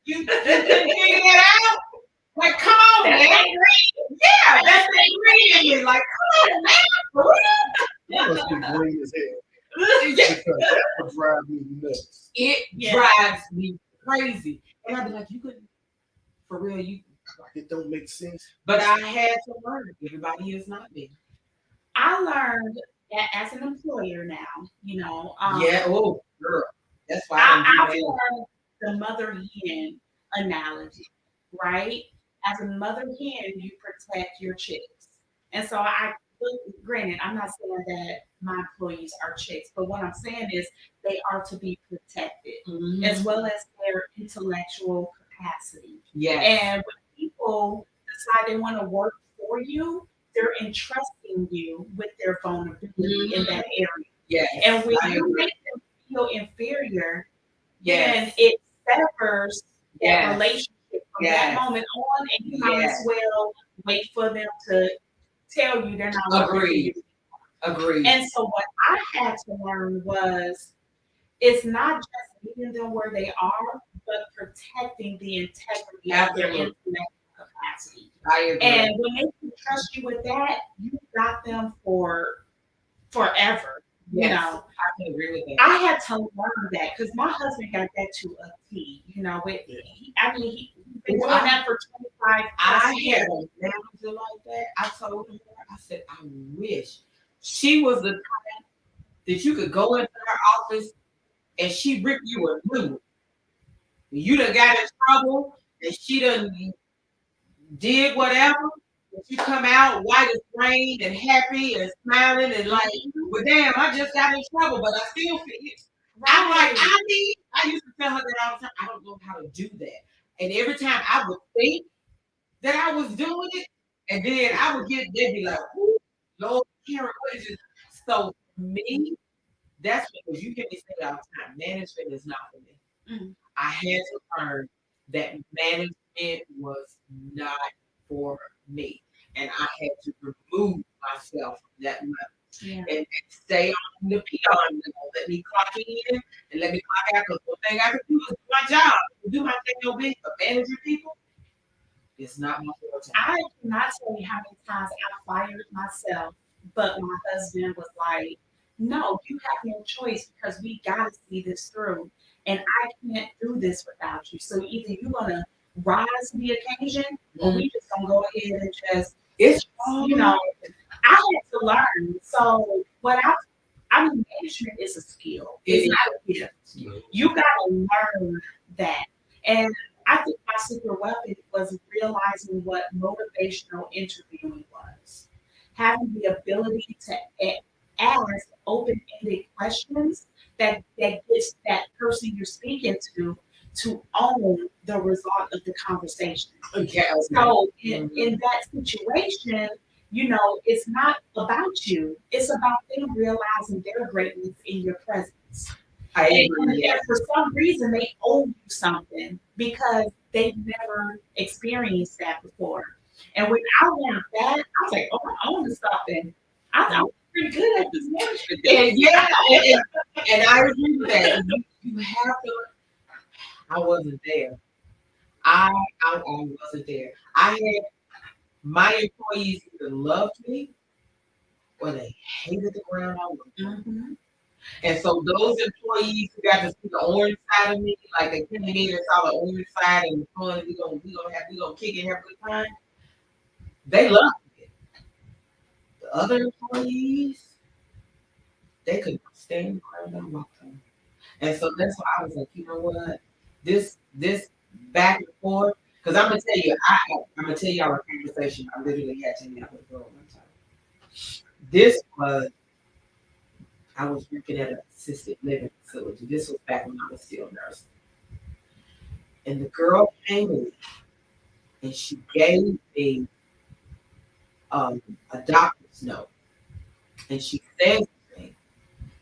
You couldn't figure it out? Like, come on, man. Yeah, that's green. Like, come on, man. For real? That must be green as hell. Because that would drive me nuts. It drives me crazy. And I'd be like, you couldn't, for real, it don't make sense. But I had to learn. Everybody is not me. I learned that as an employer now, girl. That's why I've learned the mother hen analogy, right? As a mother hen, you protect your chicks. And so granted, I'm not saying that my employees are chicks, but what I'm saying is they are to be protected, as well as their intellectual capacity. Yeah. And when people decide they want to work for you, they're entrusting you with their vulnerability in that area. Yeah. And when you make them feel inferior, then it severs that relationship from that moment on, and you might as well wait for them to tell you they're not working. Agreed. And so what I had to learn was it's not just meeting them where they are, but protecting the integrity of their intellectual capacity. I agree. And when they can trust you with that, you got them for forever. Yes, I can agree with that. I had to learn that because my husband got that to a T. He's been doing that for 25 years. I had a manager like that. I told her, I said, I wish she was the type that you could go into her office and she rip you a new one. You done got in trouble and she done did whatever. You come out white as rain and happy and smiling and like, well, damn, I just got in trouble, but I still feel it. I'm like, I used to tell her that all the time. I don't know how to do that. And every time I would think that I was doing it, and then I would they'd be like, Lord, Karen, what is it? So for me, that's because you hear me say it all the time. Management is not for me. I had to learn that management was not for me. And I had to remove myself from that level and stay on the peon level. Let me clock in and let me clock out. Because one thing I can do is do my job. Do my thing, but managing people is not my forte. I cannot tell you how many times I fired myself, but my husband was like, no, you have no choice because we got to see this through. And I can't do this without you. So either you're going to rise to the occasion or we just going to go ahead and just, I had to learn. So management is a skill. It's not a gift. You got to learn that. And I think my secret weapon was realizing what motivational interviewing was. Having the ability to ask open-ended questions that gets that person you're speaking to to own the result of the conversation. Okay. So in that situation, it's not about you. It's about them realizing their greatness in your presence. I And, agree. and for some reason, they owe you something because they've never experienced that before. And when I learned that, I was like, oh, I own this stuff. And I was pretty good at this management thing. And I agree with that. You have to. I wasn't there. I wasn't there. I had my employees either loved me or they hated the ground I worked on. Mm-hmm. And so those employees who got to see the orange side of me, like they came in and saw the orange side and the fun, we gonna kick and have a good time. They loved it. The other employees, they couldn't stand the ground I walked on. And so that's why I was like, you know what? This back and forth, because I'm gonna tell you, I'm gonna tell y'all a conversation I literally had to have with a girl one time. This was I was working at an assisted living facility. This was back when I was still nursing. And the girl came in and she gave me a doctor's note. And she said to me,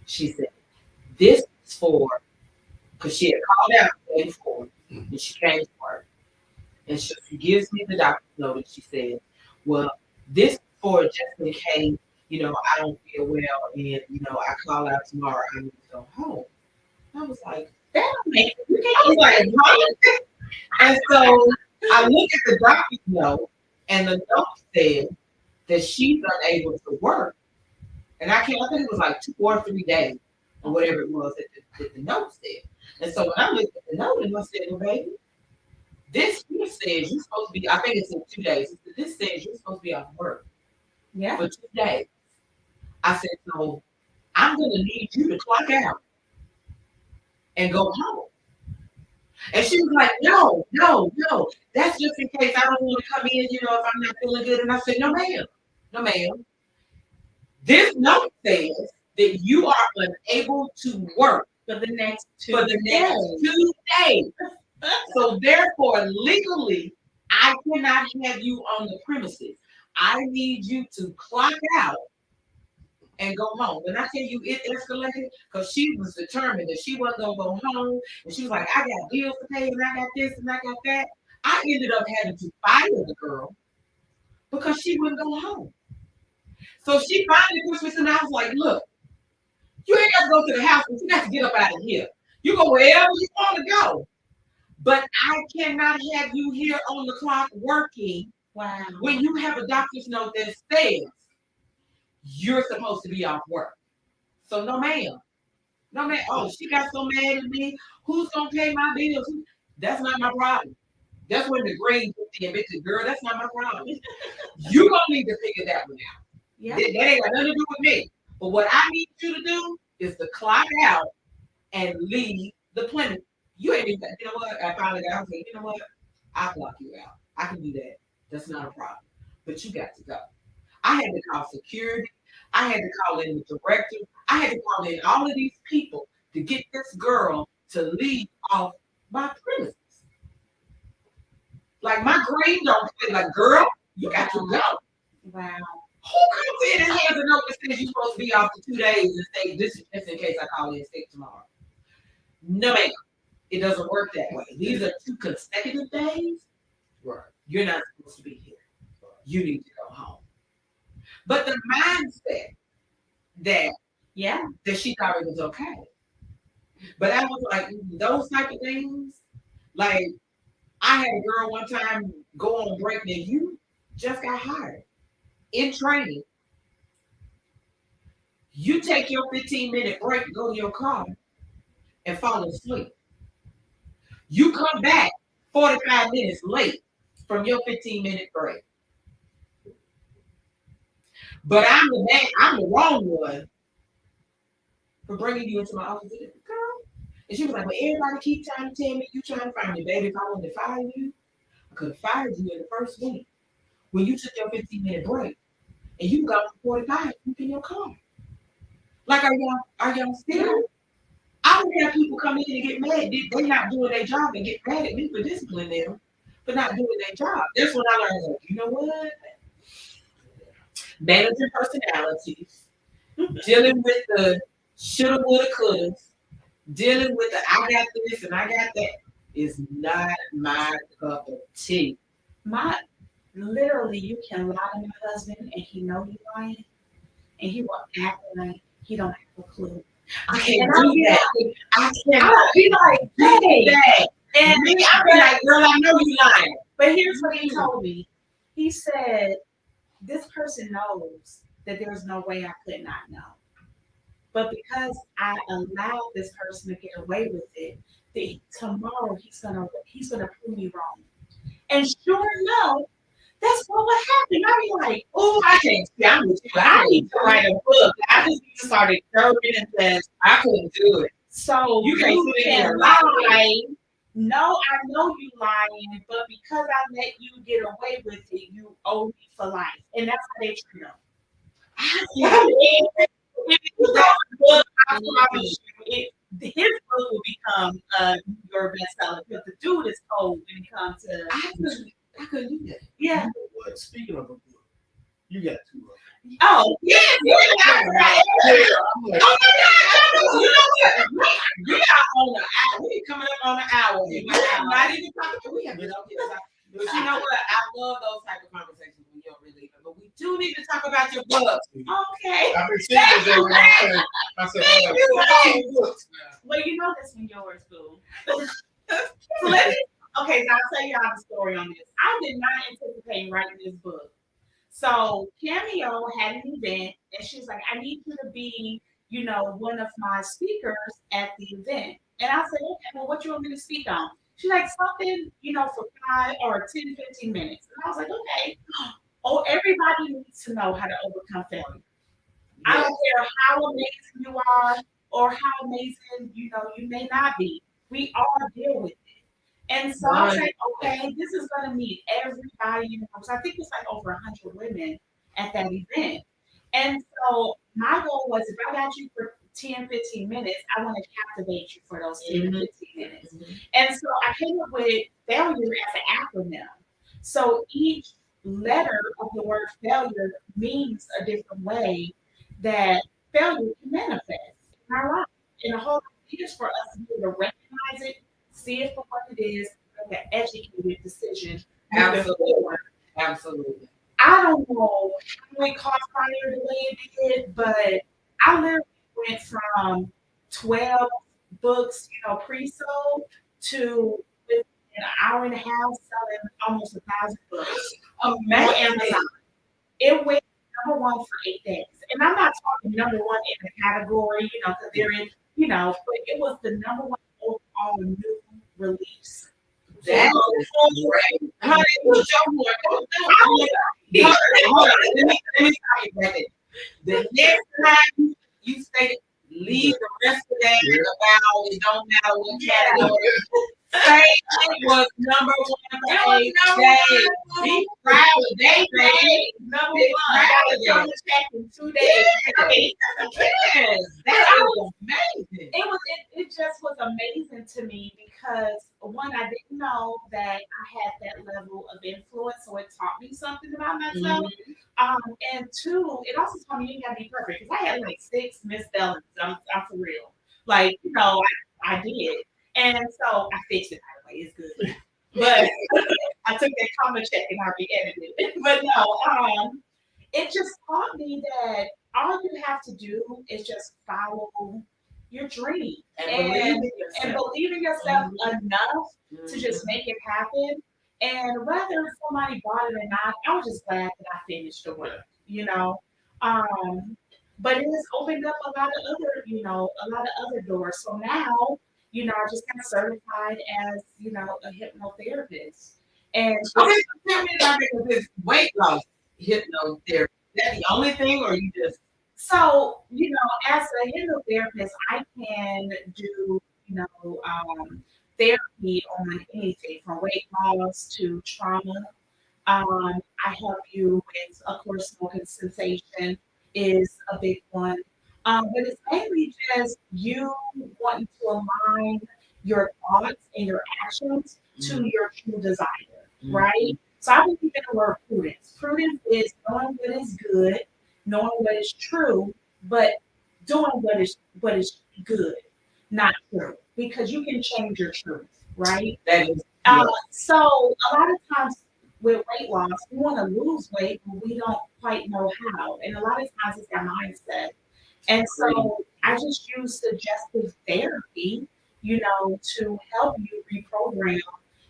she said, this is for, because she had called out the day before and she came to work. And she gives me the doctor's note and she said, well, this is for just in case, I don't feel well and, I call out tomorrow, I need to go home. I was like, that don't make sense. I was like, huh? And so I look at the doctor's note and the note said that she's unable to work. And I think it was like 2 or 3 days or whatever it was that the note said. And so when I looked at the note and I said, well, baby, this here says you're supposed to be, I think it's in 2 days. This says you're supposed to be off work for 2 days. I said, so I'm going to need you to clock out and go home. And she was like, no. That's just in case I don't want to come in, if I'm not feeling good. And I said, no, ma'am. This note says that you are unable to work for the next 2 2 days. So therefore, legally, I cannot have you on the premises. I need you to clock out and go home. When I tell you it escalated, because she was determined that she wasn't gonna go home, and she was like, I got bills to pay, and I got this, and I got that. I ended up having to fire the girl because she wouldn't go home. So she finally pushed me, and I was like, look, you ain't got to go to the house, but you got to get up out of here. You go wherever you want to go. But I cannot have you here on the clock working when you have a doctor's note that says you're supposed to be off work. So no ma'am. Oh, she got so mad at me. Who's gonna pay my bills? That's not my problem. That's when the green put the admitted, girl, that's not my problem. You gonna need to figure that one out. Yeah. That ain't got nothing to do with me. But what I need you to do is to clock out and leave the clinic. You ain't even, you know what? I finally got, I was like, you know what? I'll clock you out. I can do that. That's not a problem. But you got to go. I had to call security. I had to call in the director. I had to call in all of these people to get this girl to leave off my premises. Like my green don't say, like, girl, you got to go. Wow. Who comes in and has a note that says you're supposed to be off for 2 days and say this is just in case I call in sick tomorrow? No, ma'am. It doesn't work that way. These are 2 consecutive days. Right. You're not supposed to be here. You need to go home. But the mindset that she thought it was okay. But I was like, those type of things, like I had a girl one time go on break and you just got hired in training. You take your 15-minute break, go to your car, and fall asleep. You come back 45 minutes late from your 15-minute break. But I'm the wrong one for bringing you into my office. Girl. And she was like, well, everybody keep trying to tell me you trying to find me. Baby, if I wanted to fire you, I could have fired you in the first week when you took your 15-minute break and you got for 45 in your car. Like, are y'all still? I would have people come in and get mad. They not doing their job and get mad at me for disciplining them for not doing their job. That's when I learned, like, you know what? Managing personalities, dealing with the shoulda, woulda, coulda, dealing with the I got this and I got that is not my cup of tea. Literally, you can lie to my husband and he know you lying, and he will act like he don't have a clue. I can't And do I'll be that. like, I I'll cannot be like, do hey. that. And Me, I be like, girl, I know you lying. but here's what he told me. He said, this person knows that there's no way I could not know. But because I allowed this person to get away with it, tomorrow he's gonna prove me wrong. And sure enough, that's what would happen. I'd be like, Oh, I can't see. I'm with you. I need to write a book. I just need to start encouraging and saying, I couldn't do it. so You can't sit in here and lie. No, I know you lying, but because I let you get away with it, you owe me for life. And that's how they treat them. If you write a book, I promise you, his book will become your bestseller because the dude is cold when it comes to. I couldn't do that. Yeah. You know what? Speaking of a book, you got 2 of them. Oh, Yeah, I'm like, I'm like, oh my God, you know what? We are on the hour. We coming up on an hour. We have not even talked about. We have been up here. But you know what? I love those type of conversations when you're really. But we do need to talk about your books. okay. I've been seeing this every day. I said, oh, I got 2 books now. Well, you know this one yours, boo. So let me. Okay, so I'll tell you the story on this. I did not anticipate writing this book. So Cameo had an event, and she was like, "I need you to be, one of my speakers at the event." And I said, "Okay, well, what you want me to speak on?" She's like, "Something, for 5 or 10, 15 minutes." And I was like, "Okay." Oh, everybody needs to know how to overcome failure. I don't care how amazing you are or how amazing, you may not be. We all deal with it. And so I was like, okay, this is going to meet everybody in the room. So I think it's like over 100 women at that event. And so my goal was if I got you for 10, 15 minutes, I want to captivate you for those 10 to 15 minutes. And so I came up with failure as an acronym. So each letter of the word failure means a different way that failure can manifest in our life. And the whole idea is for us to be able to recognize it, see it for what it is, make an educated decision. Absolutely. Absolutely. I don't know how it caught fire the way it did, but I literally went from 12 books, pre-sold to within an hour and a half selling almost 1,000 books on Amazon. It went number one for 8 days. And I'm not talking number one in the category, because they're in, but it was the number one overall new release. That is great. Honey, what's your point? Hold on. Let me tell you that. The next time you say leave the rest of that about it don't matter what category. Say it was number one for 8 days. Be proud of that, baby. Number one. I got a check in 2 days. Yes, that was amazing. It just was amazing to me because one, I didn't know that I had that level of influence, so it taught me something about myself. And two, it also taught me you ain't gotta be perfect because I had like 6 misspellings. I'm for real. Like, I did. And so I fixed it by the way, it's good. But I took that comma check and I re-edited it. But no, it just taught me that all you have to do is just follow your dream and believe in yourself enough to just make it happen. And whether somebody bought it or not, I was just glad that I finished the work, But it has opened up a lot of other doors. So now, I just got certified as, a hypnotherapist. And okay, so tell me about this weight loss hypnotherapy. Is that the only thing, or you just? So, as a hypnotherapist, I can do, therapy on anything from weight loss to trauma. I help you with, of course, smoking cessation is a big one. But it's mainly just you wanting to align your thoughts and your actions to your true desire, right? So I believe in the word prudence. Prudence is knowing what is good, knowing what is true, but doing what is good, not true, because you can change your truth, right? That is, So a lot of times with weight loss, we want to lose weight, but we don't quite know how. And a lot of times it's our mindset. And so I just use suggestive therapy, to help you reprogram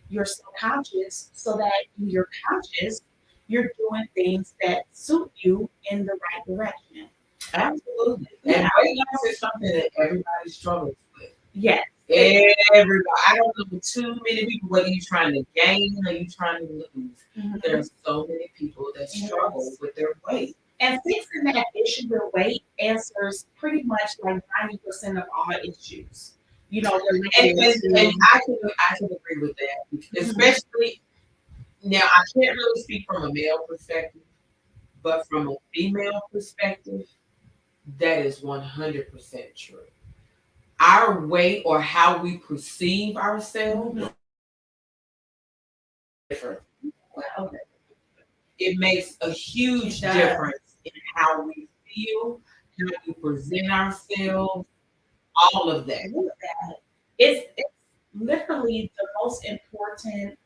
your subconscious so that in your conscious, you're doing things that suit you in the right direction. absolutely. Yeah. And weight loss is something that everybody struggles with. Yes. Everybody. I don't know too many people, whether you're trying to gain or you're trying to lose. Mhm. There's so many people that struggle with their weight. And fixing that issue with weight answers pretty much like 90% of all issues. And, Related and, to and I can agree with that, especially now. I can't really speak from a male perspective, but from a female perspective, that is 100% true. Our weight or how we perceive ourselves is different. well, It makes a huge It does. difference in how we feel, how we present ourselves, all of that. it's literally the most important,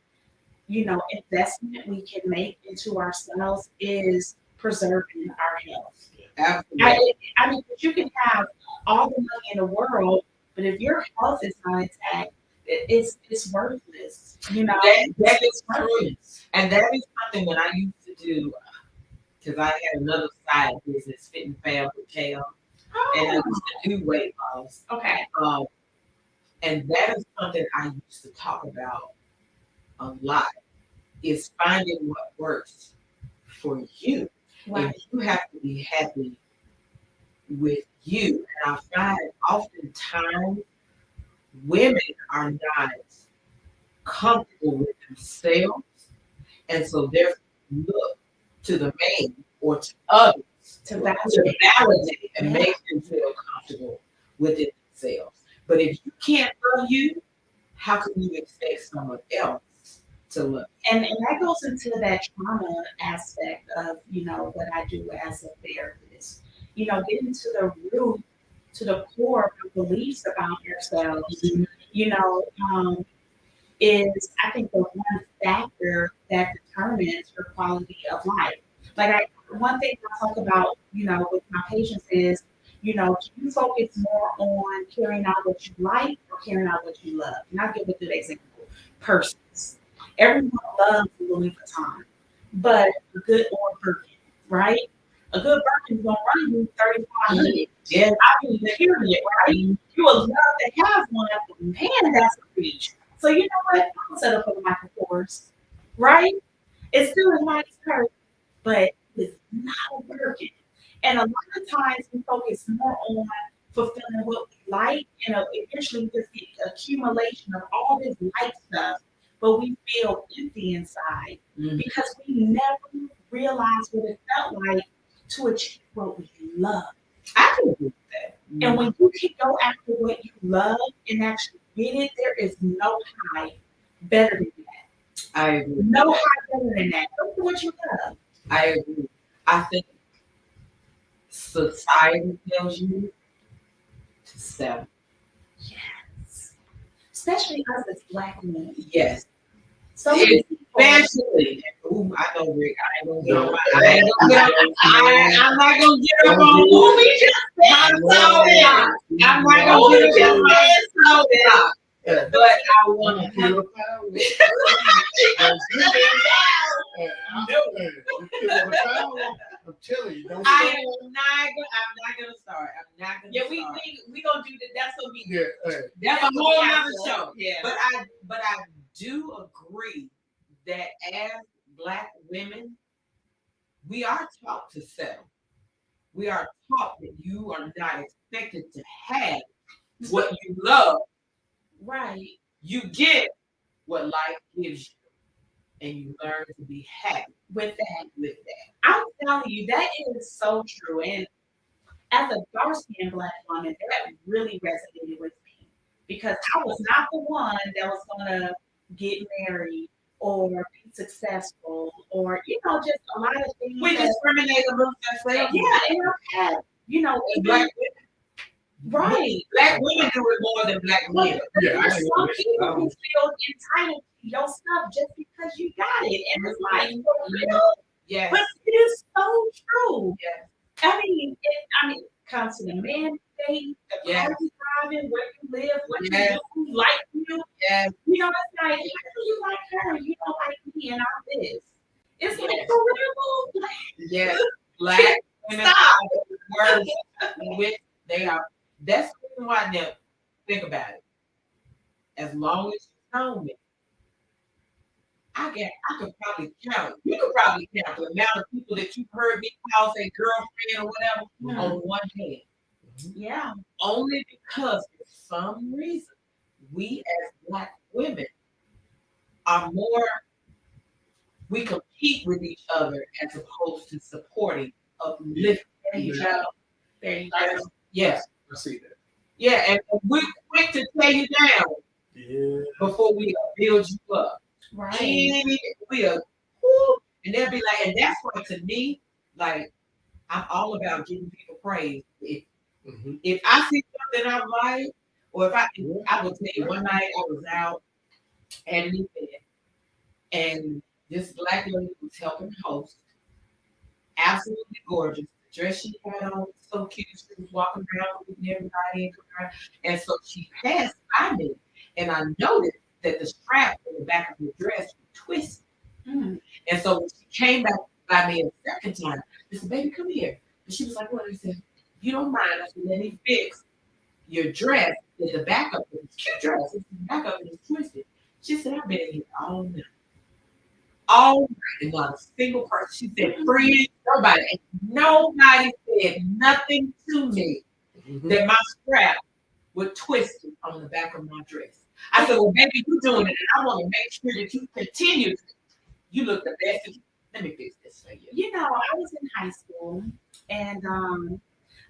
investment we can make into ourselves is preserving our health. Absolutely. I mean, 'cause you can have all the money in the world, but if your health is not intact, it's worthless. That is It's true. worthless. And that is something that I used to do because I had another side business, Fit and Fab with Kale, and I Oh, used to do weight loss. okay. And that is something I used to talk about a lot, is finding what works for you. Right. And you have to be happy with you. And I find oftentimes women are not comfortable with themselves, and so therefore look to the man or to others To to validate. validate and Yeah. make them feel comfortable within themselves. But if you can't love you, how can you expect someone else to love And that goes into that trauma aspect of, what I do as a therapist. Getting to the root, to the core of the beliefs about yourselves, you? you know, um, is I think the one factor that determines your quality of life. One thing I talk about, with my patients is, do you focus more on carrying out what you like or carrying out what you love? And I'll give a good example. Persons. Everyone loves Louis Vuitton, but a good or Birkin, right? A good Birkin is gonna run you 3,500. Yeah. I mean, period, right? You would love to have one, but man, that's a reach. So you know what? I'm gonna set up for the Michael Kors, right? It's still a nice skirt, but it's not a Birkin. And a lot of times we focus more on fulfilling what we like, eventually just the accumulation of all this like stuff, but we feel empty inside Mhm. because we never realized what it felt like to achieve what we love. I can agree with that. And when you can go after what you love and actually get it, there is no high better than that. I agree. No high better than that. Go for what you love. I agree. I think society tells you to settle. Yes. Especially us as Black women. Yes. So many people. Especially, ooh, I know Rick. I ain't gonna get on my. I ain't gonna get on. I'm not gonna get up on who we just said so down. I'm not gonna get up on my so down. But I want to Feel the power. I'm telling you, don't I stop. am not gonna start. I'm not gonna. Yeah, start. we gonna do that. That's gonna be That's a whole other show. Yeah. But I do agree that as Black women, we are taught to settle. We are taught that you are not expected to have what you love. Right. You get what life gives you, and you learn to be happy With that. with that. I'm telling you, that is so true. And As a dark-skinned Black woman, that really resonated with me because I was not the one that was gonna get married or be successful or just a lot of things. We discriminate amongst ourselves. Yeah, and I've had, Black right. Black women do it more than Black men. Yeah, There's some people who feel entitled to your stuff just because you got it, and it's like, for real? Yes. But it is so true. Yes. It comes to the man dating, the car you driving, where you live, what you do, who like you. Yes. It's like, how do you like her and you don't like me and I'm this? It's like, for real? Yes. Black women are worse with they are. That's the reason why now think about it. As long as you know me, I could probably count. You could probably count the amount of people that you've heard me call say girlfriend or whatever on one hand. Yeah. Only because for some reason we as Black women are more, we compete with each other as opposed to supporting, uplifting each other. There you go. Yes. I see that. Yeah, and we're quick to tear you down before we build you up. Right. We are, whoo, and they'll be like, and that's why to me, like, I'm all about giving people praise. If I see something I like, or I will tell you, one night I was out at an event, and this Black lady was helping host, absolutely gorgeous. The dress she had on was so cute. She was walking around with everybody, and so she passed by me, and I noticed that the strap in the back of the dress was twisted. And so when she came back by me a second time, I said, "Baby, come here." And she was like, "What?" I said, "If you don't mind, I said, let me fix your dress. The back of it. It's a cute dress. The back of it is twisted." She said, "I've been in here all night. All night, and not a single person." She said, "Friends, nobody." And nobody said nothing to me that my strap would twist it on the back of my dress. I said, "Well, baby, you're doing it, and I want to make sure that you continue. You look the best. Let me fix this for you." I was in high school, and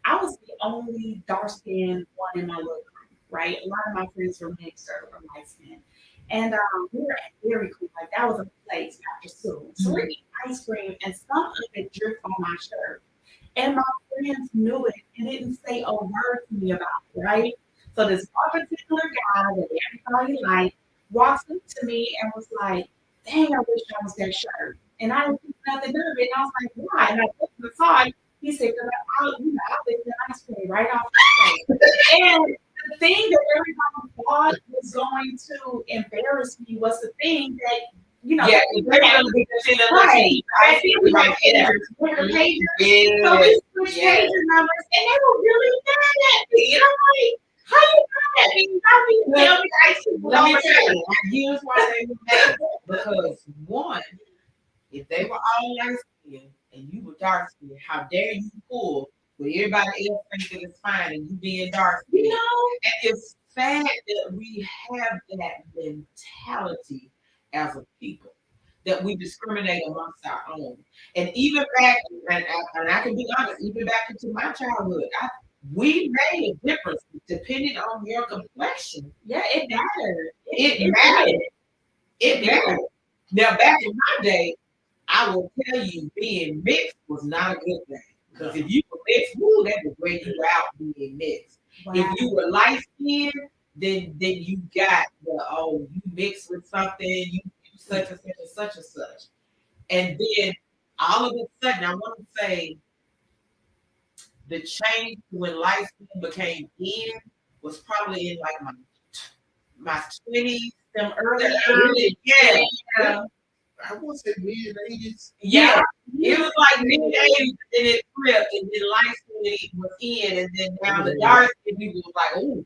I was the only dark-skinned one in my little group, right? A lot of my friends were mixed or light skinned. And we were at Dairy Queen, like that was a place after school. So we're eating ice cream, and some of it dripped on my shirt. And my friends knew it and didn't say a word to me about it, right? So this one particular guy that everybody liked walks up to me and was like, "Dang, I wish I was that shirt." And I didn't think nothing of it. And I was like, "Why?" And I looked to the side. He said, "Because I licked the ice cream right off the face." And the thing that everybody thought was going to embarrass me was the thing that, Yeah, they're going to be right. I see we had pagers. So we switched pager numbers, and they were really mad at me. And I'm like, "How you mad at me? You tell me ice cream." Let me tell you, here's why they were mad. Because one, if they were all light skinned and you were dark skinned, how dare you pull where everybody else thinks that it's fine and you being dark skinned? And it's sad that we have that mentality as a people, that we discriminate amongst our own. And even back, and I can be honest, even back into my childhood, we made a difference depending on your complexion. Yeah, it mattered. It mattered. It mattered. Now, back in my day, I will tell you, being mixed was not a good thing. Because if you were mixed, woo, that would bring you out being mixed. Wow. If you were light skinned, then you got you mixed with something, you such and such and such and such. And then all of a sudden, I want to say the change when light skin became in was probably in like my 20s, some early, yeah. I want to say mid-80s. Yeah, it was like mid-80s, and then it flipped, and then light skin was in, and then now the dark skin people was like, oh,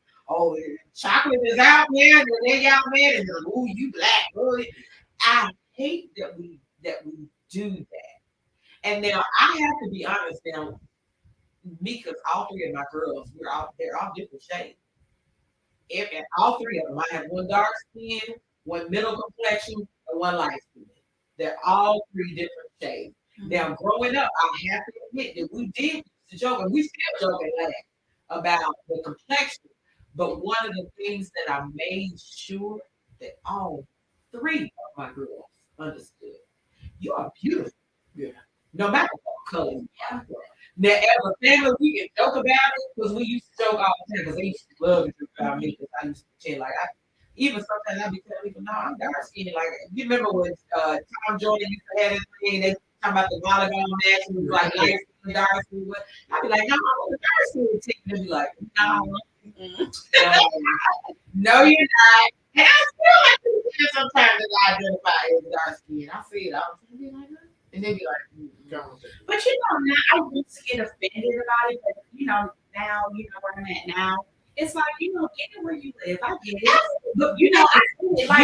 chocolate is out there, and they out there, and they're, you black. Ooh. I hate that we do that. And now I have to be honest now, me, because all three of my girls, they're all different shades. And all three of them, I have one dark skin, one middle complexion, and one light skin. They're all three different shades. Now, growing up, I have to admit that we did to joke, and we still joke and laugh about the complexion. But one of the things that I made sure that all three of my girls understood: you are beautiful. Yeah. No matter what color you are. Now, as a family, we can joke about it because we used to joke all the time because they used to love to joke about me because I used to pretend like even sometimes I be telling people, no, I'm dark skinned. Like, you remember when Tom Jordan used to have this thing, they talk about the volleyball match and it was like light skin, dark skin. I'd be like, no, I'm a dark skin team. They'd be like, no, no, you're not. And I still like to say sometimes that I identify as dark skin. I see it all the time. And they be like, but now I used to get offended about it, but now, where I'm at now, it's like, get it where you live. I get it. But I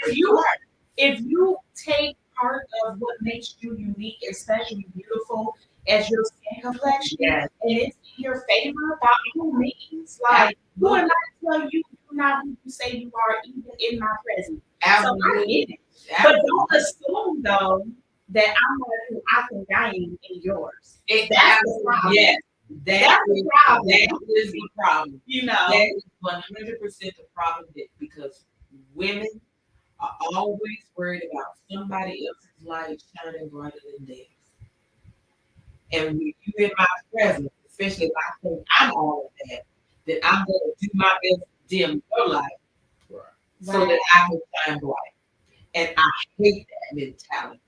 feel it like if you take part of what makes you unique, especially beautiful as your skin complexion, and it's in your favor, by all means, like who am I to tell you you're not who you say you are, even in my presence. Absolutely. So I get it. But don't assume though that I'm not who I think I am in yours. That's the problem. Yes. That's the problem. That is the problem. That is 100% the problem, because women are always worried about somebody else's light shining brighter than theirs. And when you in my presence, especially if I think I'm all of that, then I'm going to do my best to dim your light so that I can shine bright. And I hate that mentality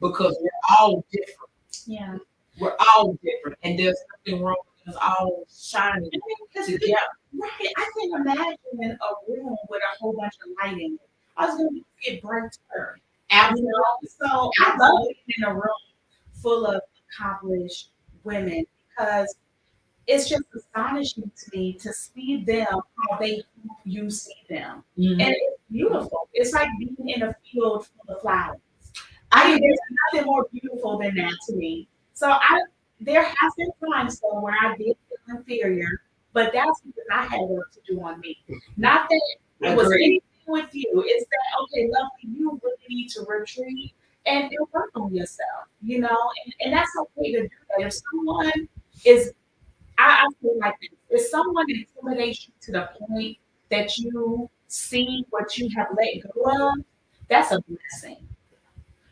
because we're all different. Yeah. We're all different. And there's nothing wrong with us all shining together. Right. I can imagine in a room with a whole bunch of light in it. I was going to get brighter. Absolutely. So I love being in a room full of accomplished women because it's just astonishing to me to see them how you see them. Mm-hmm. And it's beautiful. It's like being in a field full of flowers. There's nothing more beautiful than that to me. So there has been times though where I did feel inferior, but that's because I had work to do on me. Not that it was anything with you. It's that, okay, lovely, you really need to retreat and work on yourself, and that's okay to do that. If someone is, I feel like this, if someone intimidates you to the point that you see what you have let go of, that's a blessing.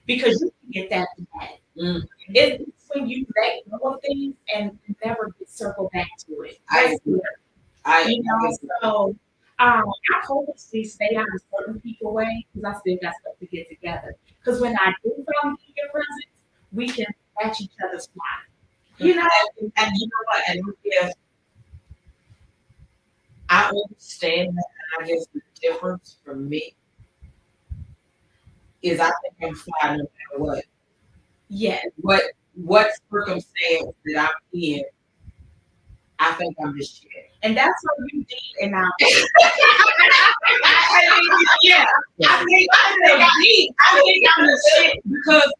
Because you can get that back. Mm. It's when you let go of things and never circle back to it. So I purposely stay out of certain people's way because I still got stuff to get together. Because when I do come in your presence, we can catch each other's fly. And you know what? And yes, I understand that. And I guess the difference for me is I think I'm fine no matter what. Yeah. What circumstance that I'm in, I think I'm just shit. And that's what you deep and out. Yeah. I think I'm the shit because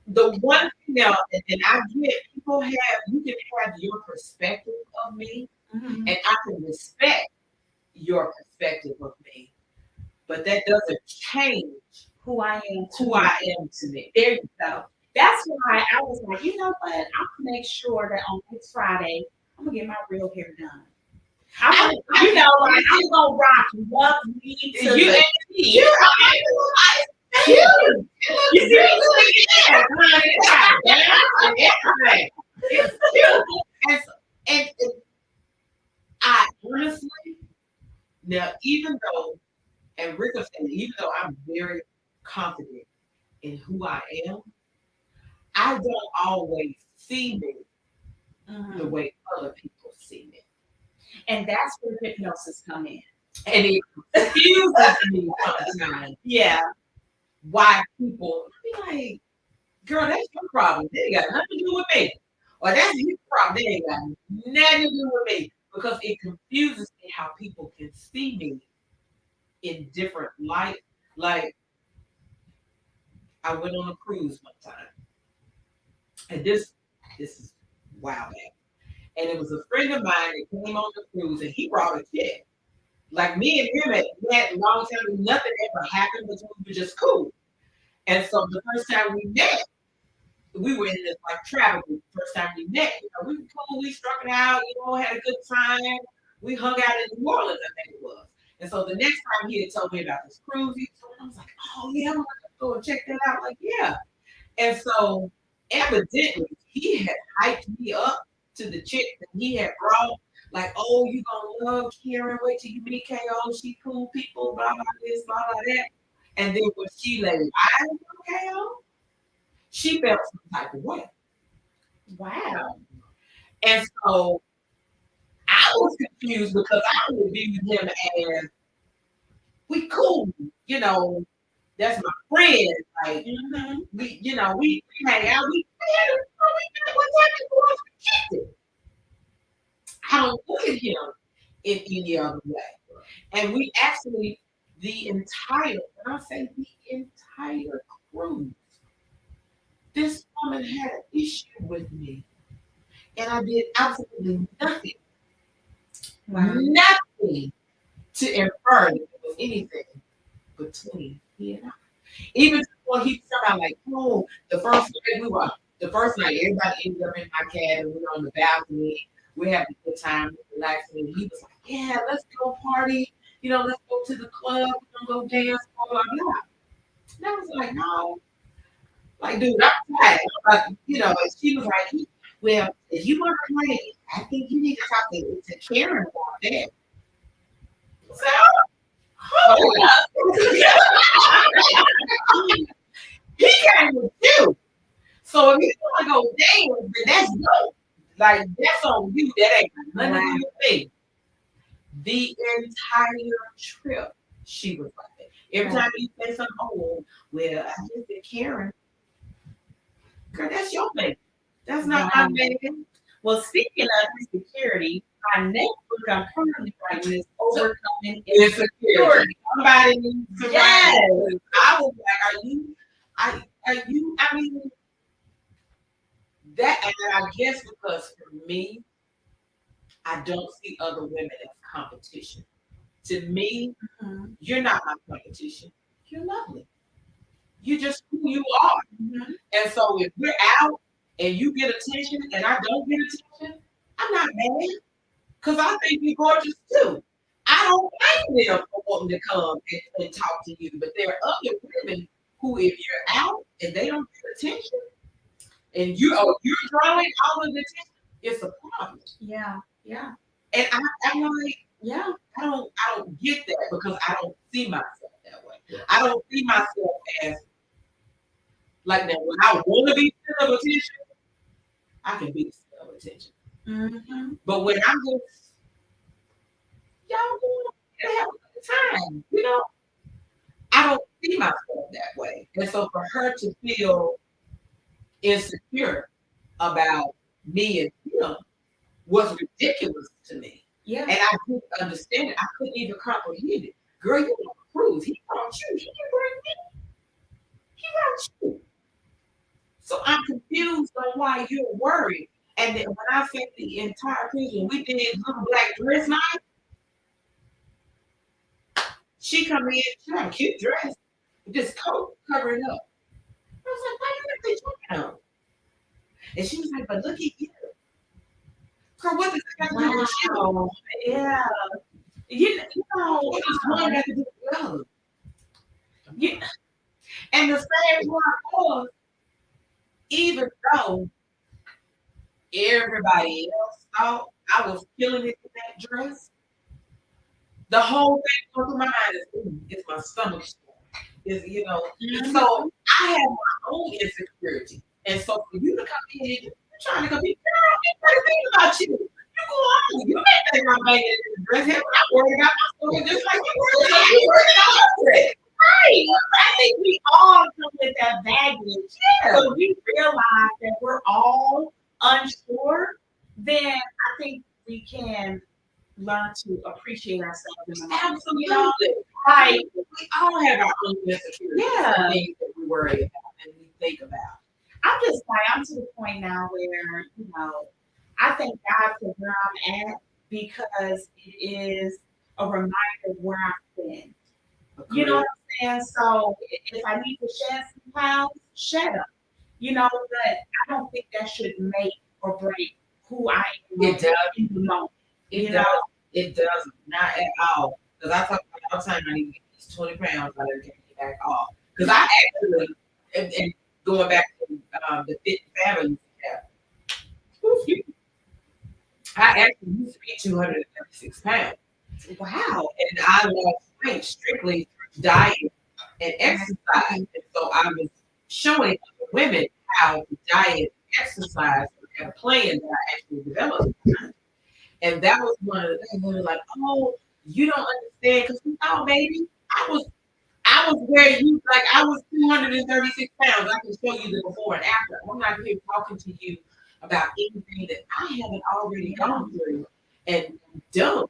the one thing now, and I get you can have your perspective of me, and I can respect your perspective of me, but that doesn't change who I am to me. There you go. That's why I was like, you know what? I'm gonna make sure that on next Friday, I'm gonna get my real hair done. I'm gonna rock love me to you. You it's cute. And I honestly, now even though, and Rick was saying, even though I'm very confident in who I am, I don't always see me the way other people see me. And that's where hypnosis come in. And it confuses me sometimes. Yeah. Why people be like, girl, that's your problem. They ain't got nothing to do with me. Or that's your problem. They ain't got nothing to do with me. Because it confuses me how people can see me in different light. Like, I went on a cruise one time. And this is wow, man. And it was a friend of mine that came on the cruise and he brought a chick. Like me and him had met a long time and nothing ever happened, but we were just cool. And so the first time we met, we were in this like travel group first time we met. You know, we were cool, we struck it out, you know, had a good time. We hung out in New Orleans, I think it was. And so the next time he had told me about this cruise, I was like, oh yeah, I'm gonna go and check that out. Like, yeah. And so evidently he had hyped me up to the chick that he had brought. Like, oh, you gonna love Karen. Wait till you meet KO. She cool people, blah blah this, blah blah that. And then when she laid eyes on KO, she felt some type of way. Wow. And so I was confused because I would be with him as we cool, you know, that's my friend. Like we, you know, we hang out, we one time before we kicked it. I don't look at him in any other way. And we actually the entire, when I say the entire cruise, this woman had an issue with me. And I did absolutely nothing. Wow. Nothing to infer that there was anything between he and I. Even when he started like, oh, the first night everybody ended up in my cabin, we were on the balcony, we're having a good time, relaxing. And he was like, yeah, let's go party, you know, let's go to the club, we're gonna go dance, blah blah blah. And I was like, no, like, dude, I'm tired. Like, you know, and she was like, well, if you want to play, I think you need to talk to Karen about that. So, he came with you. So if you want to go dance, then that's dope. Like, that's on you. That ain't got nothing to do with me. The entire trip, she was like that. Every time you say something, oh, well, I just said Karen. Girl, that's your baby. That's not my baby. Well, speaking of insecurity, my next book I'm currently writing is Overcoming Insecurity. Somebody needs to Yes. write. I was like, I mean, that, and I guess because for me, I don't see other women as competition. To me, you're not my competition. You're lovely. You're just who you are. And so if we're out and you get attention and I don't get attention, I'm not mad because I think you're gorgeous too. I don't blame them for wanting to come and talk to you. But there are other women who, if you're out and they don't get attention and you're drawing all of the attention, it's a problem. Yeah. And I'm like, Yeah. I don't get that because I don't see myself that way. I don't see myself as like that. When I want to be center of attention, I can be the center of attention. But when I'm just y'all going to have a good time, you know, I don't see myself that way. And so for her to feel insecure about me and him was ridiculous to me. Yeah. And I didn't understand it. I couldn't even comprehend it. Girl, you on a cruise. He brought you. He didn't bring me. He brought you. So I'm confused on why you're worried. And then when I said the entire cruise, when we did little black dress night, she come in, she had a cute dress with this coat covering up. I was like, why you got this jacket on? And she was like, but look at you. Girl, what does that got to do with you? Yeah. You know, What does one got to do with the other? Yeah. And the same part was, even though everybody else thought I was killing it in that dress, the whole thing going through my mind is my stomach. Is, you know, so I have my own insecurity. And so for you to come in and you're trying to compete, girl, everybody thinking about you. You go on. You ain't think I'm banging in the dress. Hell, I'm worried about my stomach just like you're worried about it. right. I think we all come with that baggage. Yeah. So if we realize that we're all unsure, then I think we can learn to appreciate ourselves in the moment. Absolutely. Right. We all have our own insecurities. Yeah. Things that we worry about and we think about. I'm to the point now where, you know, I thank God for where I'm at because it is a reminder of where I've been. You know what I'm saying? So if I need to shed some pounds, shed them. You know, but I don't think that should make or break who I am It does. in the moment. It does. It doesn't. Not at all. Because I talk about all the time I need to get these 20 pounds out of get back off. Because I actually, and going back to the fit family you have, I actually used to be 236 pounds. Wow. And I lost weight strictly through diet and exercise. And so I was showing other women how diet and exercise had a plan that I actually developed. And that was one of the things they were like, oh, you don't understand. Because oh, baby, I was where you like I was 236 pounds. I can show you the before and after. I'm not here talking to you about anything that I haven't already gone through and done.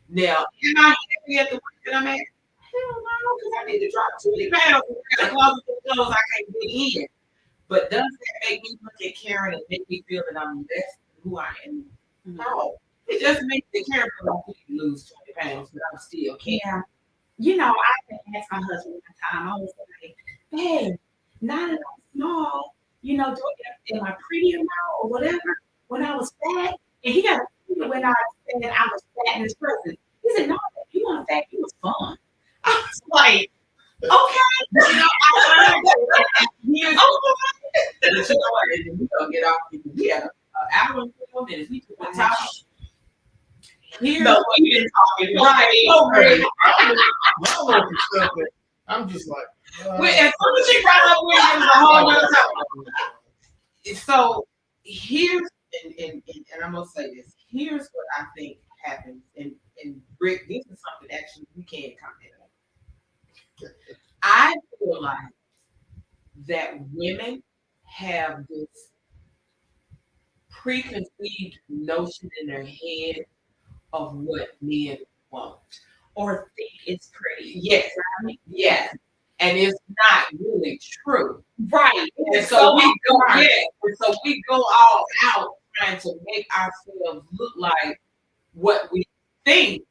Now, am I happy at the weight that I'm at? Hell no, because I need to drop 20 pounds. I got a closet full of clothes I can't get in. But does that make me look at Karen and make me feel that I'm less than who I am? No. It just makes the Karen feel like you lose 20 pounds, but I'm still Karen. Yeah. You know, I can ask my husband one time, I was like, hey, now that I'm small, you know, am I prettier now or whatever? When I was fat, and he got when I said I was fat in his presence. He said, no, you weren't fat, you was fun. I was like, okay. You know, Here's but you know what? And we gonna get off. We had an hour and 4 minutes. We took the top. Here's no, what we've been talking. right. I'm just like, As soon as she brought up Williams, a whole other topic. So here's and I'm gonna say this. Here's what I think happens, and Rick, this is something actually we can't comment on. I feel like that women have this preconceived notion in their head of what men want or think it's pretty. Yes, yes, and it's not really true, right? And so we go, and so we go all out trying to make ourselves look like what we think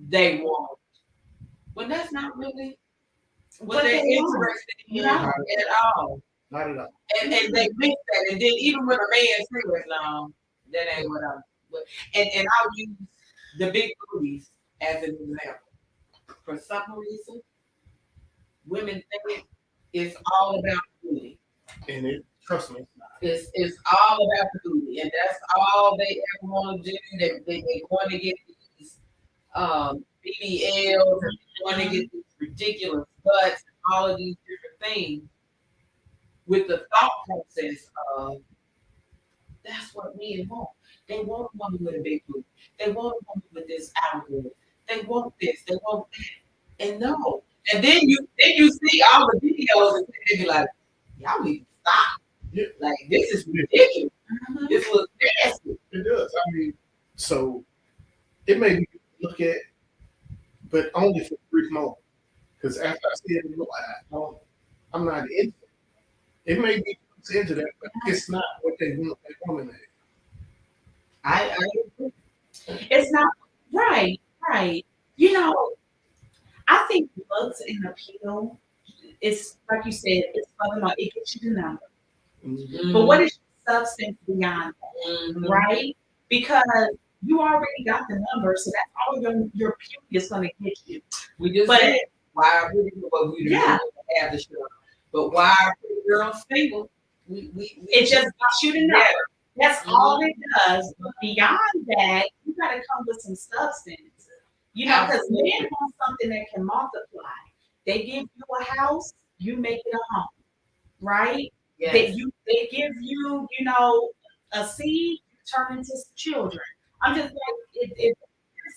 they want, when that's not really what they're interested in at all. not at all. And they mix that, and then even when a man says, "No, that ain't what I'm," and I'll use the big movies as an example. For some reason, women think it's all about booty. And it, trust me, It's all about the booty, and that's all they ever want to do. They want to get these BBLs, and they want to get these ridiculous butts, and all of these different things, with the thought process of that's what men want. They want a woman with a big booty. They want a woman with this outward. They want this. They want that. And no. And then you see all the videos and they be like, y'all need to stop. Yeah. Like this is ridiculous. This looks nasty. It does. I mean, so it may be look at, but only for a brief moment. Because after I see it, I'm not into it. It may be into that, but it's not what they want that woman at. I agree. It's not right. You know, I think looks and appeal. It's like you said. It's something like it gets you the number. Mm-hmm. But what is your substance beyond that, right? Because you already got the number, so that's all your beauty is going to get you. We just said why are pretty well we didn't have the show. But why are pretty girls single? We it just got you the number. That's all it does. But beyond that, you got to come with some substance. You know, because men want something that can multiply. They give you a house, you make it a home, right? Yes. They give you, you know, a seed, you turn into children. I'm just like, if they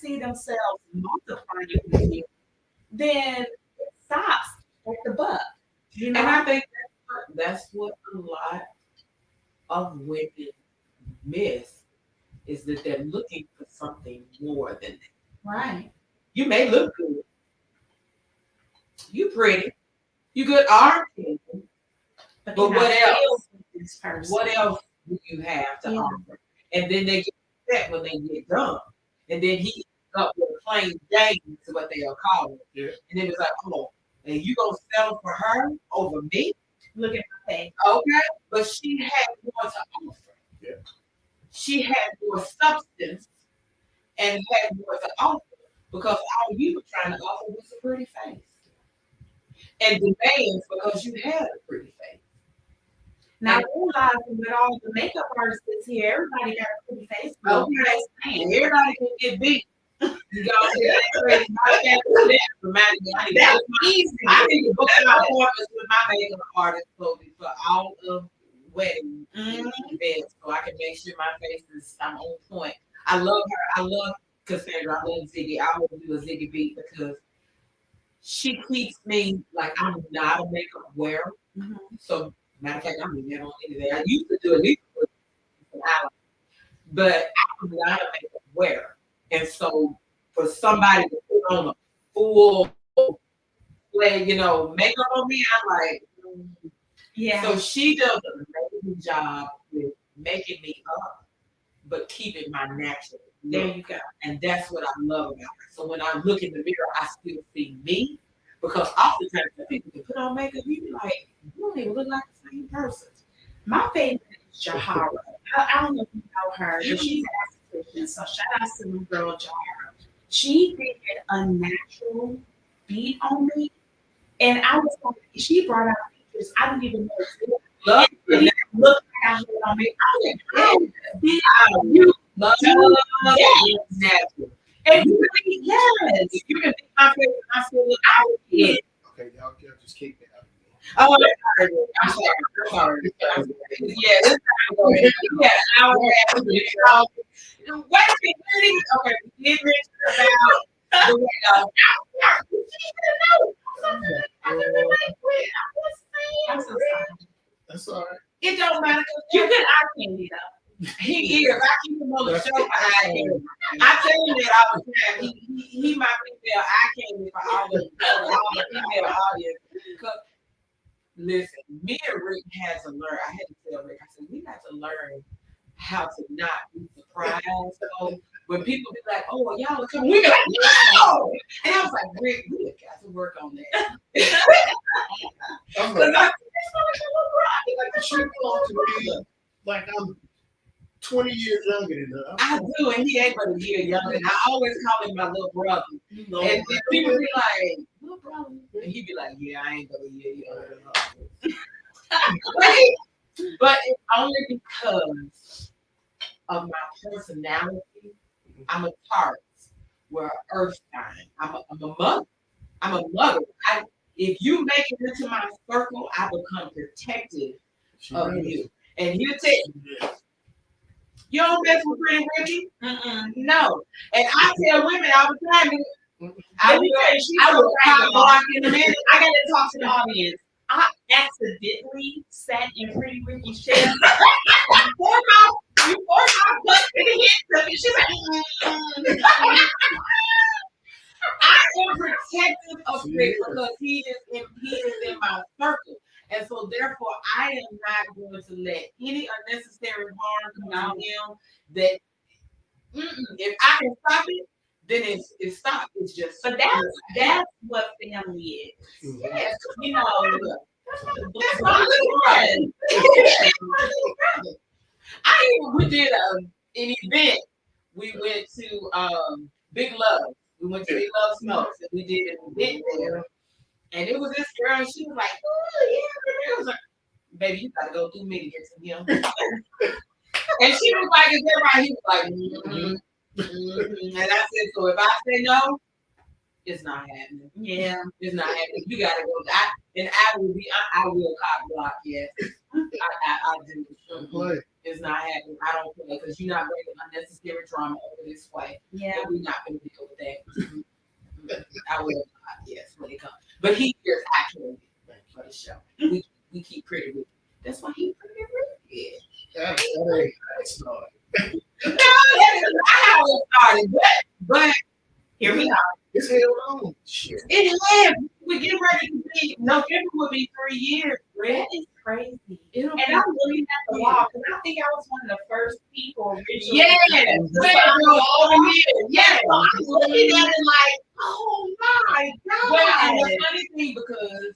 see themselves multiplying, then it stops at the buck. You know? And I think that's what a lot of women miss, is that they're looking for something more than that. Right. You may look good. You pretty. You good art. But what else? What else do you have to offer? And then they get upset when they get done. And then he ends up with a plain Jane, is what they'll call it. Yeah. And then it's like, oh, and you gonna settle for her over me? Look at my face. Okay, but she had more to offer. Yeah. She had more substance and had more to offer because all you were trying to offer was a pretty face and demands because you had a pretty face. Now realizing with all the makeup artists here, everybody got a pretty face. Okay, and everybody can get beat. You got that's easy. I need to book my appointments with my makeup artist for all of wedding events, so I can make sure my face is I'm on point. I love her. I love Cassandra. I love Ziggy. I will do a Ziggy beat because she keeps me like I'm not a makeup wearer. So matter of fact, I'm never on anything. I used to do it, but I'm not a makeup wearer, and so for somebody to put on a full makeup on me, I'm like, yeah. So she does an amazing job with making me up, but keeping my natural look. There you go. And that's what I love about her. So when I look in the mirror, I still see me, because oftentimes people can put on makeup, you be like, you don't even look like the same person. My favorite is Jahara. I don't know if you know her, but she's an esthetician. So shout out to my girl Jahara. She did a natural beat on me, and I was like, she brought out pictures I didn't even know. Look, look like I had on me. I was like, you love natural. And you really, yes. You can see my face, I still look out. Okay, y'all just kick me out. Oh, I'm sorry. Yeah, this time ago, yeah, an hour and a half. Wait a minute, okay, we did mention about the I'm so sorry. That's all right. It don't matter. You could eye candy though. He is. I keep him on the show behind him. I tell you that all the time. He my female eye candy for all the female audience. Because listen, me and Rick had to learn. I had to tell Rick, I said, we got to learn how to not be surprised. So when people be like, oh, well, y'all are coming, we be like, no! And I was like, Rick, we have got to work on that. I'm like, you talk to me like I'm 20 years younger than her. I do, and he ain't but a year younger. And I always call him my little brother. And people be like, little brother. And he be like, yeah, I ain't but a year younger than her. But it's only because of my personality. I'm a Taurus. We're earth sign. I'm a mother. I'm a mother. If you make it into my circle, I become protective of you. And he'll tell you, you don't mess with Pretty Ricky? No. And I tell women all the time, I will pop block in a minute. I got to talk to the audience. I accidentally sat in Pretty Ricky's chair. Before my butt hit something, she's like, I am protective of Rick because he is in my circle. And so therefore I am not going to let any unnecessary harm come out of him. That if I can stop it, then it's stopped. It's just but that's what family is. Yes, you know, that's my little friend. We did an event. We went to Big Love. We went to Big Love Smokes, and we did an event there. And it was this girl, and she was like, oh, yeah. I was like, baby, you got to go through me to get to him. And she was like, is that right? He was like, And I said, so if I say no, it's not happening. Yeah. It's not happening. You got to go. I will cop block, yes. I do. It's not happening. I don't play because you're not bringing unnecessary drama over this way. Yeah. And we're not going to deal with that. I will not, yes, when it comes. But he is actually for the show. We keep Pretty Ricky. That's why he's Pretty Ricky. That started. No, that is not how it started. But here we are. It's held on. Shit. It has. We're getting ready to be. November will be 3 years. That is crazy. And I'm looking at the wall because I think I was one of the first people. Yes. Over here. Yes. I'm looking at it like, oh my God. And the funny thing, because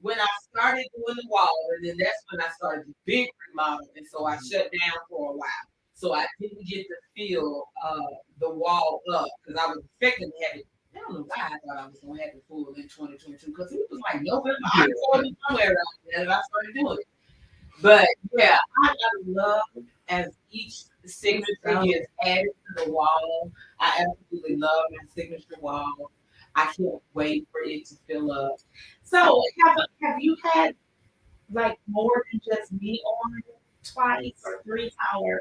when I started started doing the wall, and then that's when I started the big remodel, and so I shut down for a while. So I didn't get to feel the wall up because I was expecting to have it. I don't know why I thought I was gonna have it full in 2022 because it was like November, October, somewhere around there that I started doing it. But yeah, I love as each signature is added to the wall. I absolutely love my signature wall. I can't wait for it to fill up. So have you had like more than just me on twice or three times?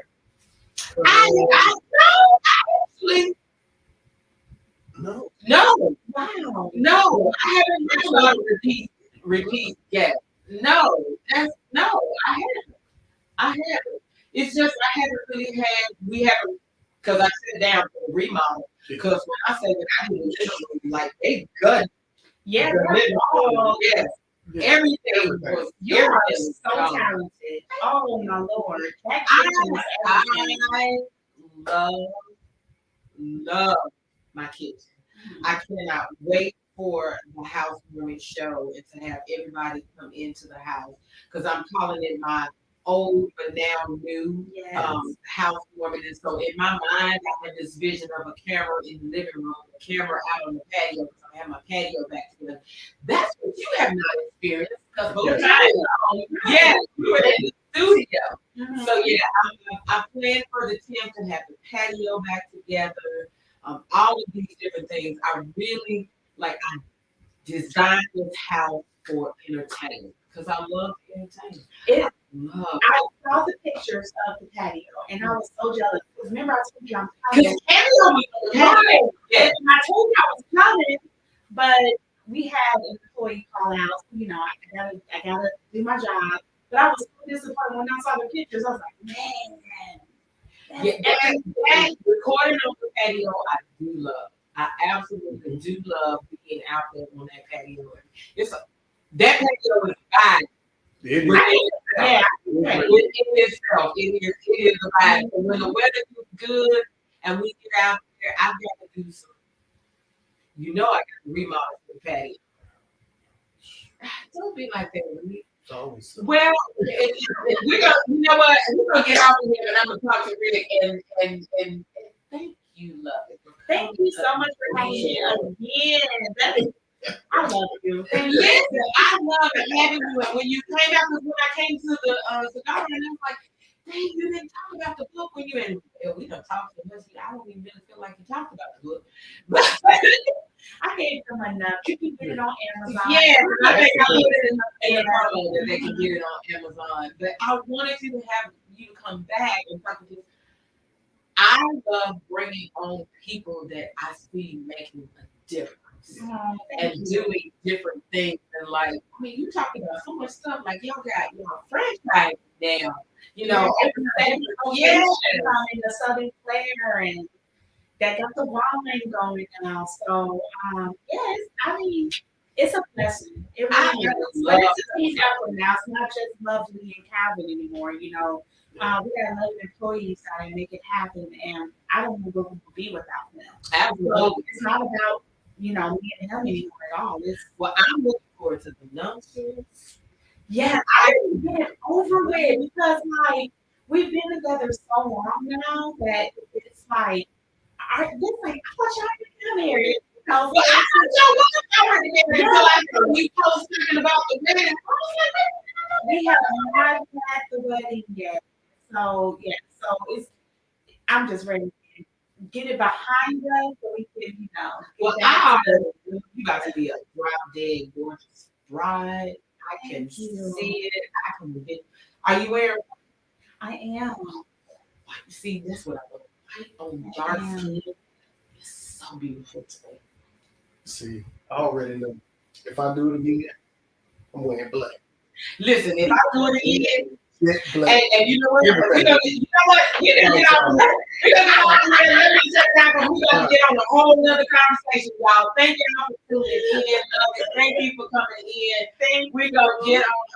I no, actually No. Wow. No, I haven't had a lot of repeat yet. No, I haven't. I haven't. It's just I haven't really we haven't, because I sit down for the remodel. Because when I say that I do literally, like, they gut Yeah, the living room. Yes. Everything was, you are everything so was gone. talented. Oh my Lord. That I kitchen is everything. love my kitchen. I cannot wait for the housewarming show and to have everybody come into the house because I'm calling it my old but now new Yes. housewarming. And so in my mind, I have this vision of a camera in the living room, a camera out on the patio. So I have my patio back to them. That's what you have not experienced because yeah, we were in the studio. Mhm. So yeah, I plan for the 10th to have the patio back together. All of these different things. I really I designed this house for entertainment because I love entertainment. I saw the pictures of the patio and I was so jealous. Because remember I told you I'm Because coming. patio, Yeah. And I told you I was coming, but we had an employee call out. You know, I gotta do my job. But I was so disappointed when I saw the pictures. I was like, man. yeah, that recording on the patio, I do love. I absolutely do love being out there on that patio. That patio is fine. It Yeah. It is a vibe. And when the weather is good and we get out there, I've got to do some. I got to remodel the patio. Don't be like that with me. It's always Well, we're gonna, you know what? We're gonna get off of here, and I'm gonna talk to Rick and thank you, love it. Thank you so much for having me again. I love you. And listen, I love having you. And when you came out, because when I came to the cigar, and I was like, dang, you didn't talk about the book when you and we don't talk so much. I don't even really feel like you talked about the book. But I gave them enough. You can get it on Amazon. yeah, I think I put it in the promo that they can get it on Amazon. But I wanted you to have you to come back and talk to us. I love bringing on people that I see making a difference. And doing different things and you talking about so much stuff y'all got franchise now, everything. Yeah, in the Southern Flair and that got the wine going now. So yes, I mean it's a blessing. It really is. But it's a piece out now. It's not just Lovely and Calvin anymore. We got 11 employees out and make it happen, and I don't know what we would be without them. Absolutely. So it's not about me and him anymore at all. I'm looking forward to the numbers. Yeah, I didn't get it over with because we've been together so long now that it's I thought y'all been married. Well, I thought y'all wasn't married until we post talking about the wedding. We have not had the wedding yet. So yeah, I'm just ready to get it behind us so we can, Well, you about to be a drop dead gorgeous bride. I can see it. I can get. Are you wearing? I am. See, that's what I love. White on dark skin. It's so beautiful today. See, I already know. If I do it again, I'm wearing black. Listen, if I do it again, black. And you know what? We're gonna get off of here. Let me check out, but we're gonna get on a whole nother conversation, y'all. Thank you all for tuning in. Thank you for coming in. We're gonna get on